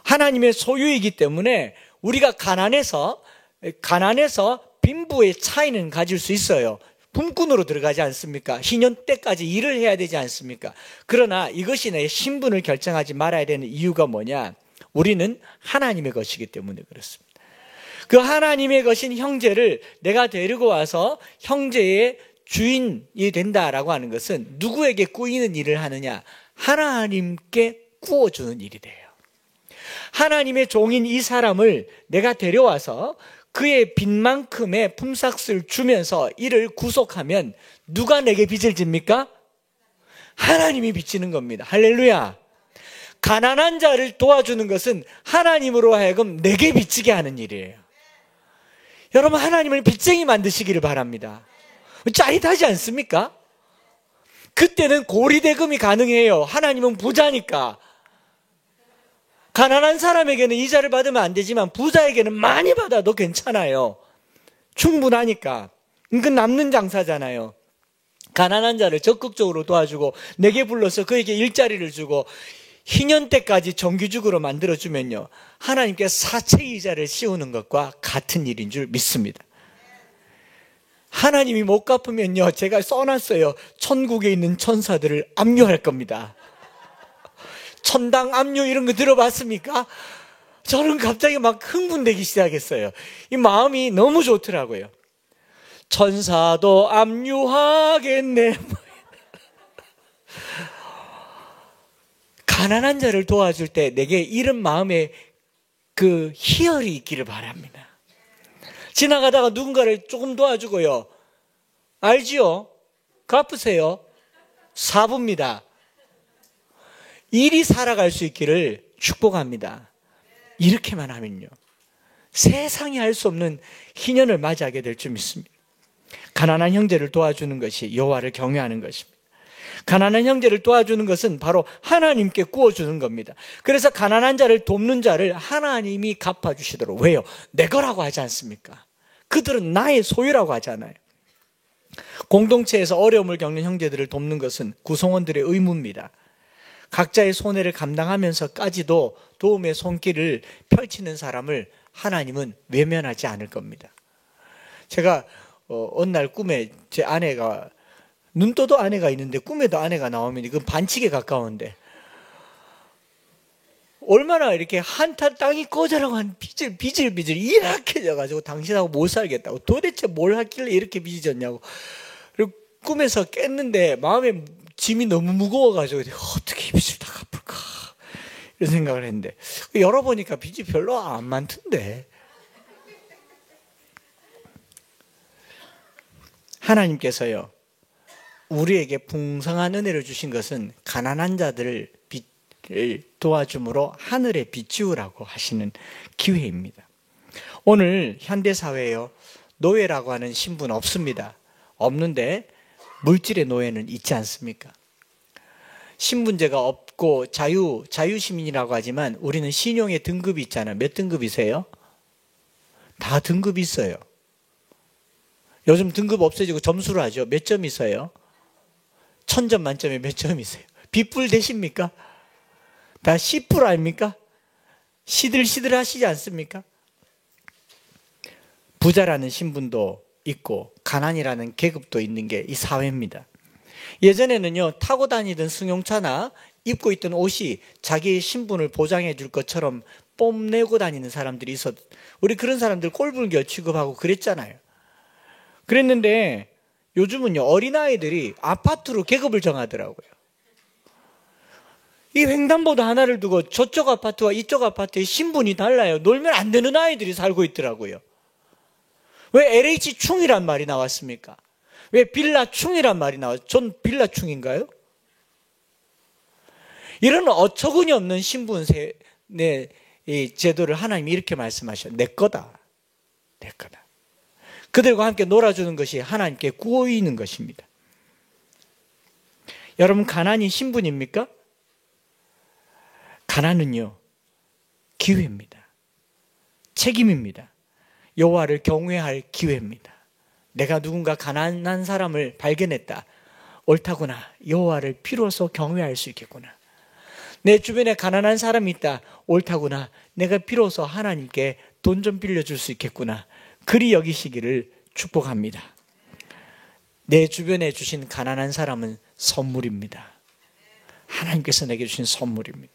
하나님의 소유이기 때문에 우리가 가난해서 빈부의 차이는 가질 수 있어요. 품꾼으로 들어가지 않습니까? 희년 때까지 일을 해야 되지 않습니까? 그러나 이것이 내 신분을 결정하지 말아야 되는 이유가 뭐냐? 우리는 하나님의 것이기 때문에 그렇습니다. 그 하나님의 것인 형제를 내가 데리고 와서 형제의 주인이 된다라고 하는 것은 누구에게 꾸이는 일을 하느냐? 하나님께 꾸어주는 일이 돼요. 하나님의 종인 이 사람을 내가 데려와서 그의 빚만큼의 품삯을 주면서 이를 구속하면 누가 내게 빚을 집니까? 하나님이 빚지는 겁니다. 할렐루야. 가난한 자를 도와주는 것은 하나님으로 하여금 내게 빚지게 하는 일이에요. 여러분 하나님을 빚쟁이 만드시기를 바랍니다. 짜릿하지 않습니까? 그때는 고리대금이 가능해요. 하나님은 부자니까. 가난한 사람에게는 이자를 받으면 안 되지만 부자에게는 많이 받아도 괜찮아요. 충분하니까. 이건 남는 장사잖아요. 가난한 자를 적극적으로 도와주고 내게 불러서 그에게 일자리를 주고 희년 때까지 정규직으로 만들어주면요 하나님께 사채 이자를 씌우는 것과 같은 일인 줄 믿습니다. 하나님이 못 갚으면요 제가 써놨어요. 천국에 있는 천사들을 압류할 겁니다. 천당 압류 이런 거 들어봤습니까? 저는 갑자기 막 흥분되기 시작했어요. 이 마음이 너무 좋더라고요. 천사도 압류하겠네. 가난한 자를 도와줄 때 내게 이런 마음의 그 희열이 있기를 바랍니다. 지나가다가 누군가를 조금 도와주고요. 알지요? 갚으세요. 사부입니다. 일이 살아갈 수 있기를 축복합니다. 이렇게만 하면요. 세상이 할 수 없는 희년을 맞이하게 될 줄 믿습니다. 가난한 형제를 도와주는 것이 여호와를 경외하는 것입니다. 가난한 형제를 도와주는 것은 바로 하나님께 구워주는 겁니다. 그래서 가난한 자를 돕는 자를 하나님이 갚아주시도록. 왜요? 내 거라고 하지 않습니까? 그들은 나의 소유라고 하잖아요. 공동체에서 어려움을 겪는 형제들을 돕는 것은 구성원들의 의무입니다. 각자의 손해를 감당하면서까지도 도움의 손길을 펼치는 사람을 하나님은 외면하지 않을 겁니다. 제가 어느 날 꿈에 제 아내가 눈 떠도 아내가 있는데 꿈에도 아내가 나오면 이건 반칙에 가까운데 얼마나 이렇게 한탄 땅이 꺼져라고 한 비질비질 이렇게 져가지고 당신하고 못 살겠다고 도대체 뭘 하길래 이렇게 빚어졌냐고. 그리고 꿈에서 깼는데 마음에 짐이 너무 무거워가지고 어떻게 이 빚을 다 갚을까 이런 생각을 했는데 열어보니까 빚이 별로 안 많던데. 하나님께서요 우리에게 풍성한 은혜를 주신 것은 가난한 자들을 빚을 도와줌으로 하늘에 비치우라고 하시는 기회입니다. 오늘 현대사회에요 노예라고 하는 신분 없습니다. 없는데 물질의 노예는 있지 않습니까? 신분제가 없고 자유시민이라고 하지만 우리는 신용의 등급이 있잖아요. 몇 등급이세요? 다 등급이 있어요. 요즘 등급 없어지고 점수로 하죠. 몇 점이세요? 1000점 만점에 몇 점이세요? B뿔 되십니까? 다 C뿔 아닙니까? 시들시들 하시지 않습니까? 부자라는 신분도 있고 가난이라는 계급도 있는 게 이 사회입니다. 예전에는요 타고 다니던 승용차나 입고 있던 옷이 자기의 신분을 보장해 줄 것처럼 뽐내고 다니는 사람들이 있었. 우리 그런 사람들 꼴불견 취급하고 그랬잖아요. 그랬는데 요즘은요, 어린아이들이 아파트로 계급을 정하더라고요. 이 횡단보도 하나를 두고 저쪽 아파트와 이쪽 아파트의 신분이 달라요. 놀면 안 되는 아이들이 살고 있더라고요. 왜 LH충이란 말이 나왔습니까? 왜 빌라충이란 말이 나왔어요? 전 빌라충인가요? 이런 어처구니 없는 신분세, 이 제도를 하나님이 이렇게 말씀하셔요. 내 거다. 내 거다. 그들과 함께 놀아주는 것이 하나님께 구호이는 것입니다. 여러분, 가난이 신분입니까? 가난은요, 기회입니다. 책임입니다. 여호와를 경외할 기회입니다. 내가 누군가 가난한 사람을 발견했다. 옳다구나. 여호와를 비로소 경외할 수 있겠구나. 내 주변에 가난한 사람이 있다. 옳다구나. 내가 비로소 하나님께 돈 좀 빌려줄 수 있겠구나. 그리 여기시기를 축복합니다. 내 주변에 주신 가난한 사람은 선물입니다. 하나님께서 내게 주신 선물입니다.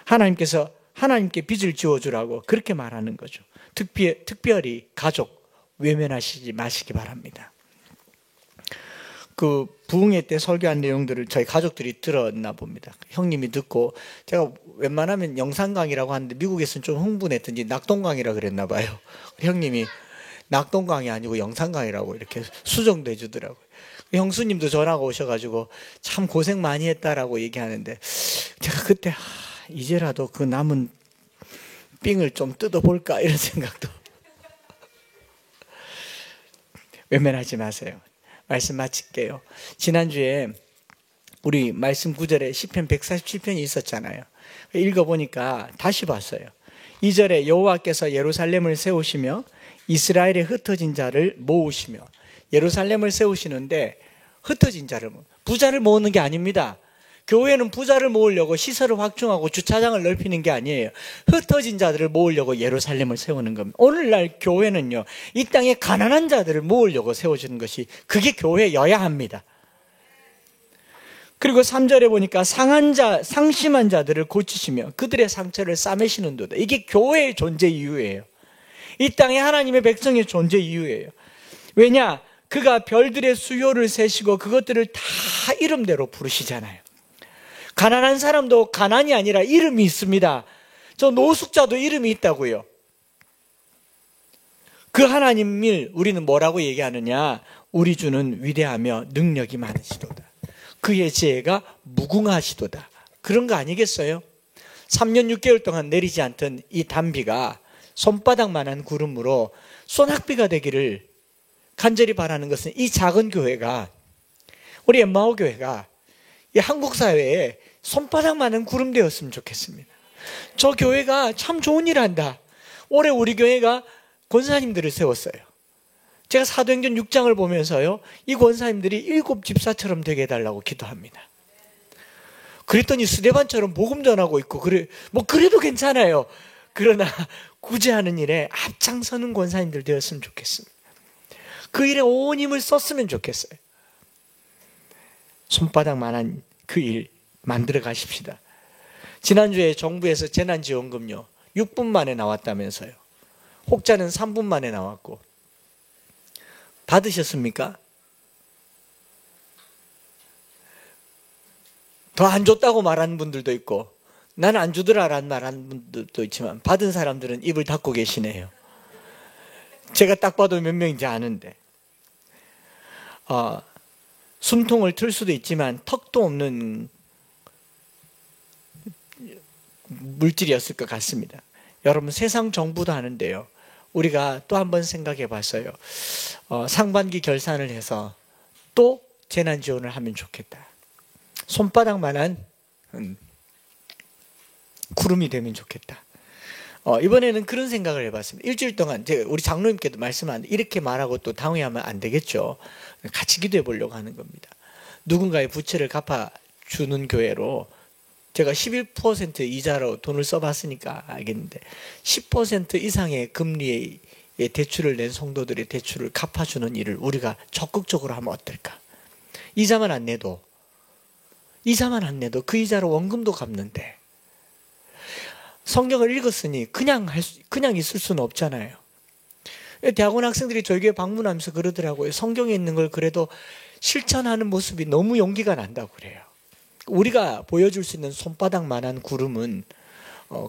하나님께서 하나님께 빚을 지어주라고 그렇게 말하는 거죠. 특별히 가족 외면하시지 마시기 바랍니다. 그 부흥회 때 설교한 내용들을 저희 가족들이 들었나 봅니다. 형님이 듣고 제가 웬만하면 영상 강의라고 하는데 미국에서는 좀 흥분했던지 낙동 강의라 그랬나 봐요. 형님이 낙동 강의 아니고 영상 강의라고 이렇게 수정도 해주더라고요. 형수님도 전화가 오셔가지고 참 고생 많이 했다라고 얘기하는데 제가 그때 이제라도 그 남은 삥을 좀 뜯어볼까 이런 생각도. 외면하지 마세요. 말씀 마칠게요. 지난주에 우리 말씀 구절에 시편 147편이 있었잖아요. 읽어보니까 다시 봤어요. 2절에 여호와께서 예루살렘을 세우시며 이스라엘의 흩어진 자를 모으시며. 예루살렘을 세우시는데 흩어진 자를, 부자를 모으는 게 아닙니다. 교회는 부자를 모으려고 시설을 확충하고 주차장을 넓히는 게 아니에요. 흩어진 자들을 모으려고 예루살렘을 세우는 겁니다. 오늘날 교회는요, 이 땅에 가난한 자들을 모으려고 세워지는 것이, 그게 교회여야 합니다. 그리고 3절에 보니까 상심한 자들을 고치시며 그들의 상처를 싸매시는도다. 이게 교회의 존재 이유예요. 이 땅에 하나님의 백성의 존재 이유예요. 왜냐? 그가 별들의 수요를 세시고 그것들을 다 이름대로 부르시잖아요. 가난한 사람도 가난이 아니라 이름이 있습니다. 저 노숙자도 이름이 있다고요. 그 하나님을 우리는 뭐라고 얘기하느냐? 우리 주는 위대하며 능력이 많으시도다. 그의 지혜가 무궁하시도다. 그런 거 아니겠어요? 3년 6개월 동안 내리지 않던 이 단비가 손바닥만한 구름으로 소낙비가 되기를 간절히 바라는 것은, 이 작은 교회가, 우리 엠마오 교회가 이 한국 사회에 손바닥만한 구름 되었으면 좋겠습니다. 저 교회가 참 좋은 일 한다. 올해 우리 교회가 권사님들을 세웠어요. 제가 사도행전 6장을 보면서요, 이 권사님들이 7 집사처럼 되게 해달라고 기도합니다. 그랬더니 스데반처럼 복음 전하고 있고, 그래도 괜찮아요. 그러나 구제하는 일에 앞장서는 권사님들 되었으면 좋겠습니다. 그 일에 온 힘을 썼으면 좋겠어요. 손바닥만한 그 일 만들어 가십시다. 지난주에 정부에서 재난지원금요 6분 만에 나왔다면서요. 혹자는 3분 만에 나왔고. 받으셨습니까? 더 안 줬다고 말하는 분들도 있고, 나는 안 주더라라는 말하는 분들도 있지만 받은 사람들은 입을 닫고 계시네요. 제가 딱 봐도 몇 명인지 아는데, 숨통을 틀 수도 있지만 턱도 없는 물질이었을 것 같습니다. 여러분, 세상 정부도 하는데요, 우리가 또 한 번 생각해 봤어요. 상반기 결산을 해서 또 재난 지원을 하면 좋겠다. 손바닥만한 구름이 되면 좋겠다. 이번에는 그런 생각을 해봤습니다. 일주일 동안 제가 우리 장로님께도 말씀하는데, 이렇게 말하고 또 당회하면 안 되겠죠. 같이 기도해 보려고 하는 겁니다. 누군가의 부채를 갚아주는 교회로 제가 11% 이자로 돈을 써봤으니까 알겠는데, 10% 이상의 금리의 대출을 낸 성도들의 대출을 갚아주는 일을 우리가 적극적으로 하면 어떨까? 이자만 안 내도 그 이자로 원금도 갚는데, 성경을 읽었으니 그냥 있을 수는 없잖아요. 대학원 학생들이 저희 교회 방문하면서 그러더라고요. 성경에 있는 걸 그래도 실천하는 모습이 너무 용기가 난다고 그래요. 우리가 보여줄 수 있는 손바닥만한 구름은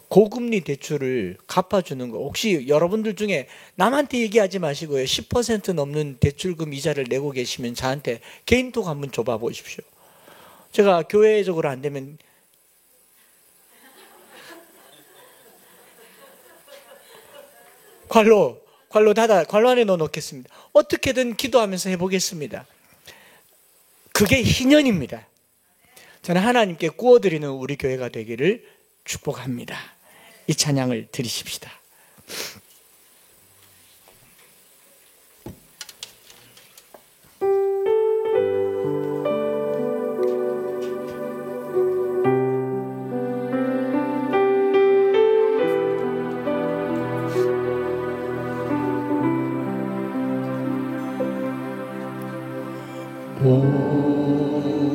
고금리 대출을 갚아주는 거. 혹시 여러분들 중에 남한테 얘기하지 마시고요, 10% 넘는 대출금 이자를 내고 계시면 저한테 개인톡 한번 줘봐 보십시오. 제가 교회적으로 안 되면 관로 안에 넣어놓겠습니다. 어떻게든 기도하면서 해보겠습니다. 그게 희년입니다. 저는 하나님께 구워드리는 우리 교회가 되기를 축복합니다. 이 찬양을 드리십시다.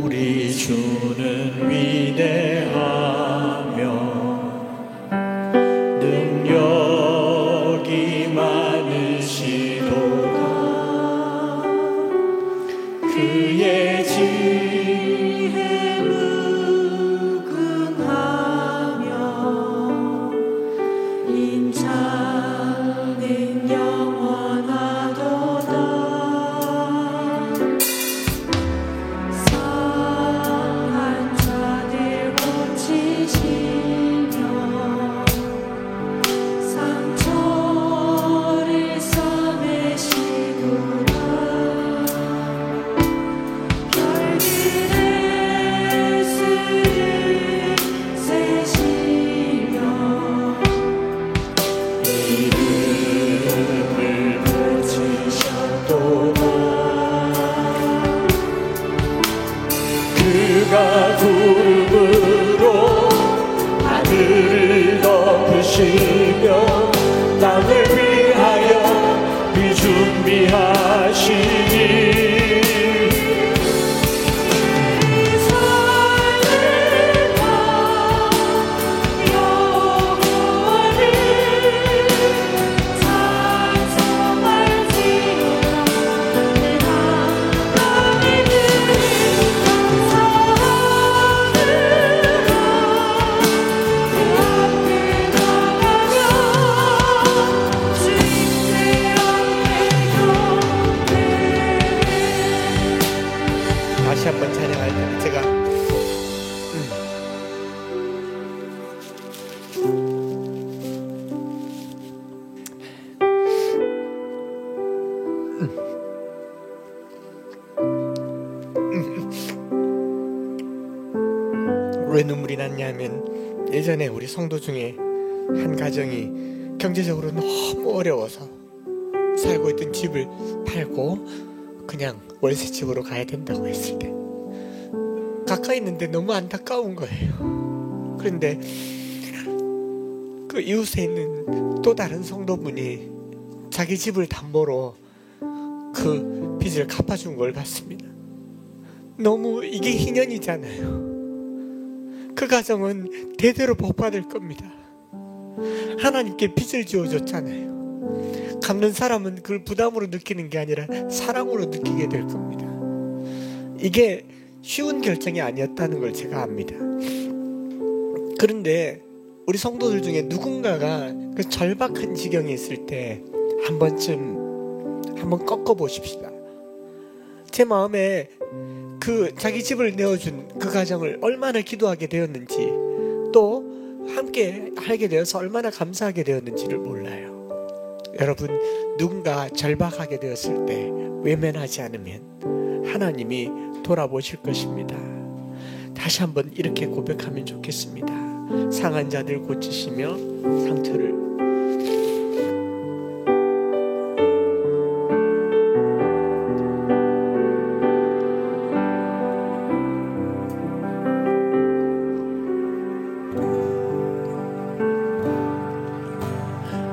우리 주는 위대하며 능력이 많으시도다. 그의 지혜 무궁하며 인자는 영원하도다. 그가 구름으로 하늘을 덮으시며 땅을 위하여 비 준비하시니 다시 한번 찬양할 때는 제가 왜 눈물이 났냐면 예전에 우리 성도 중에 한 가정이 경제적으로 너무 어려워서 살고 있던 집을 팔고 그냥 월세집으로 가야 된다고 했을 때 가까이 있는데 너무 안타까운 거예요. 그런데 그 이웃에 있는 또 다른 성도분이 자기 집을 담보로 그 빚을 갚아준 걸 봤습니다. 너무 이게 희년이잖아요. 그 가정은 대대로 복받을 겁니다. 하나님께 빚을 지어줬잖아요. 갚는 사람은 그걸 부담으로 느끼는 게 아니라 사랑으로 느끼게 될 겁니다. 이게 쉬운 결정이 아니었다는 걸 제가 압니다. 그런데 우리 성도들 중에 누군가가 그 절박한 지경에 있을 때 한번 꺾어 보십시다. 제 마음에 그 자기 집을 내어준 그 가정을 얼마나 기도하게 되었는지, 또 함께 하게 되어서 얼마나 감사하게 되었는지를 몰라요. 여러분, 누군가 절박하게 되었을 때 외면하지 않으면 하나님이 돌아보실 것입니다. 다시 한번 이렇게 고백하면 좋겠습니다. 상한 자들 고치시며 상처를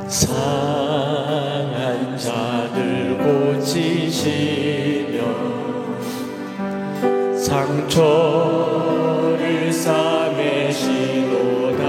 상한 자들 고치시며 상처를 싸매시도다.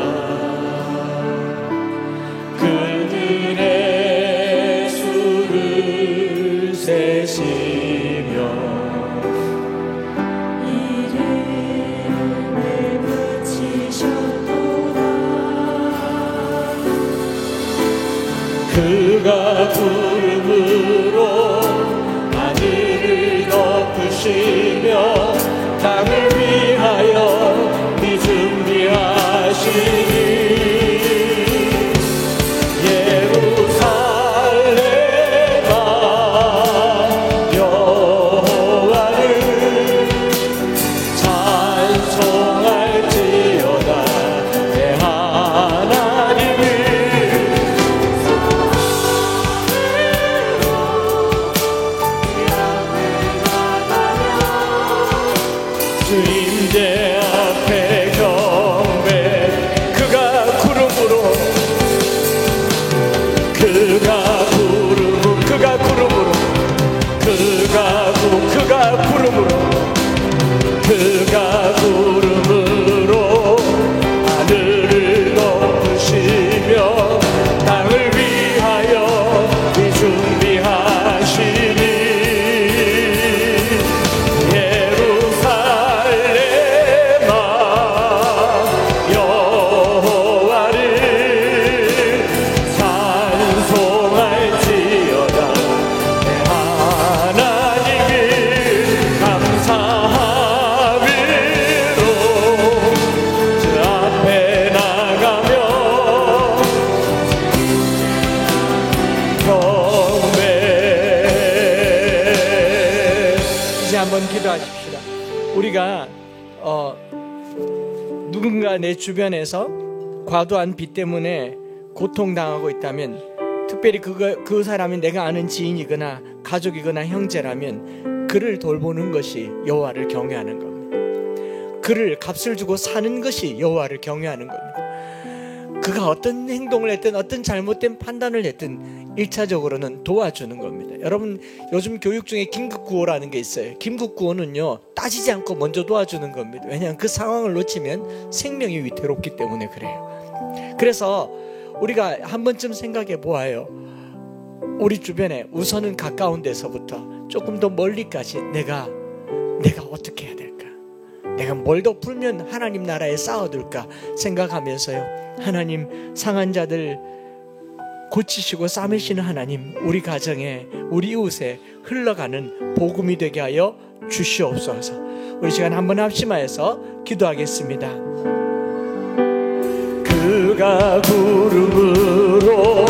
주님제 앞에 경배. 그가 구름으로 그가 구름으로 하늘을 덮으시며 땅을 위하여 준비하시니 예루살렘아 여호와를 찬송할지어다. 내 하나님을 감사함으로 주 앞에 나가며 경배. 이제 한번 기도하십시다. 우리가 누군가 내 주변에서 과도한 빚 때문에 고통당하고 있다면, 특별히 그 사람이 내가 아는 지인이거나 가족이거나 형제라면 그를 돌보는 것이 여호와를 경외하는 겁니다. 그를 값을 주고 사는 것이 여호와를 경외하는 겁니다. 그가 어떤 행동을 했든 어떤 잘못된 판단을 했든 1차적으로는 도와주는 겁니다. 여러분, 요즘 교육 중에 긴급구호라는 게 있어요. 긴급구호는요, 따지지 않고 먼저 도와주는 겁니다. 왜냐하면 그 상황을 놓치면 생명이 위태롭기 때문에 그래요. 그래서 우리가 한 번쯤 생각해 보아요. 우리 주변에 우선은 가까운 데서부터 조금 더 멀리까지 내가 어떻게 해야 될까? 내가 뭘 더 풀면 하나님 나라에 쌓아둘까 생각하면서요, 하나님, 상한 자들 고치시고 싸매시는 하나님, 우리 가정에, 우리 이웃에 흘러가는 복음이 되게 하여 주시옵소서. 우리 시간 한번 합심하여서 기도하겠습니다. 그가 구름으로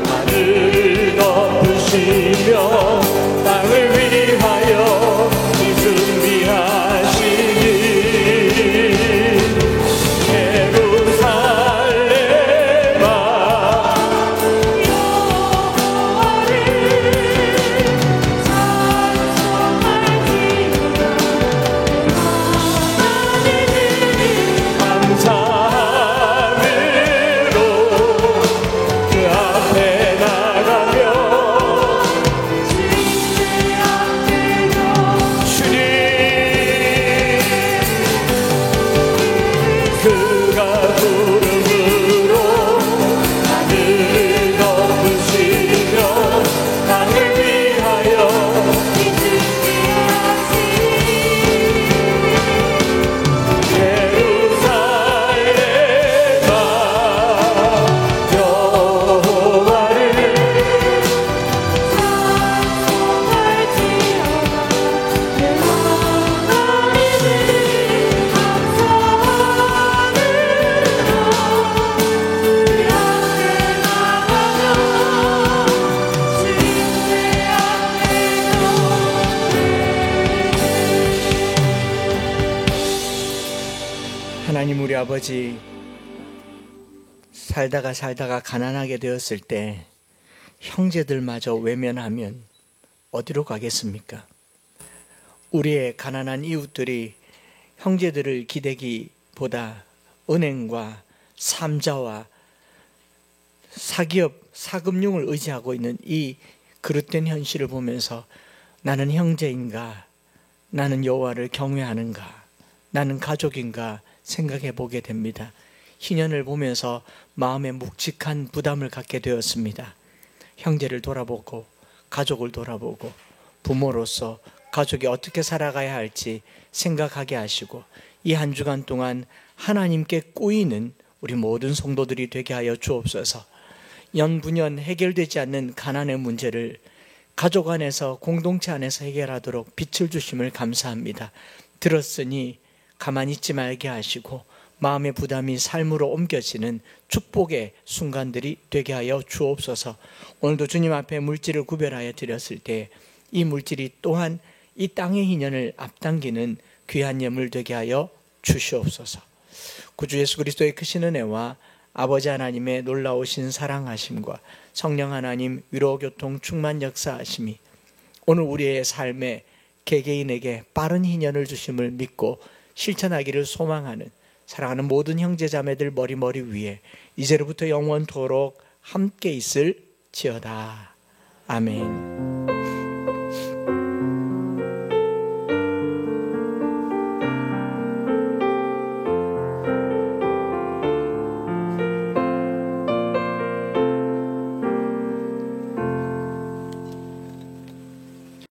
하늘을 덮으시며 땅을 위하여 준비하시니 하나님, 우리 아버지, 살다가 가난하게 되었을 때 형제들마저 외면하면 어디로 가겠습니까? 우리의 가난한 이웃들이 형제들을 기대기보다 은행과 삼자와 사기업, 사금융을 의지하고 있는 이 그릇된 현실을 보면서 나는 형제인가? 나는 여호와를 경외하는가? 나는 가족인가? 생각해 보게 됩니다. 희년을 보면서 마음에 묵직한 부담을 갖게 되었습니다. 형제를 돌아보고 가족을 돌아보고 부모로서 가족이 어떻게 살아가야 할지 생각하게 하시고, 이 한 주간 동안 하나님께 꾸이는 우리 모든 성도들이 되게 하여 주옵소서. 연분연 해결되지 않는 가난의 문제를 가족 안에서, 공동체 안에서 해결하도록 빛을 주심을 감사합니다. 들었으니 가만히 있지 말게 하시고 마음의 부담이 삶으로 옮겨지는 축복의 순간들이 되게 하여 주옵소서. 오늘도 주님 앞에 물질을 구별하여 드렸을 때 이 물질이 또한 이 땅의 희년을 앞당기는 귀한 예물 되게 하여 주시옵소서. 구주 예수 그리스도의 크신 은혜와 아버지 하나님의 놀라우신 사랑하심과 성령 하나님 위로 교통 충만 역사하심이 오늘 우리의 삶에 개개인에게 빠른 희년을 주심을 믿고 실천하기를 소망하는 사랑하는 모든 형제자매들 머리 위에 이제로부터 영원토록 함께 있을지어다. 아멘.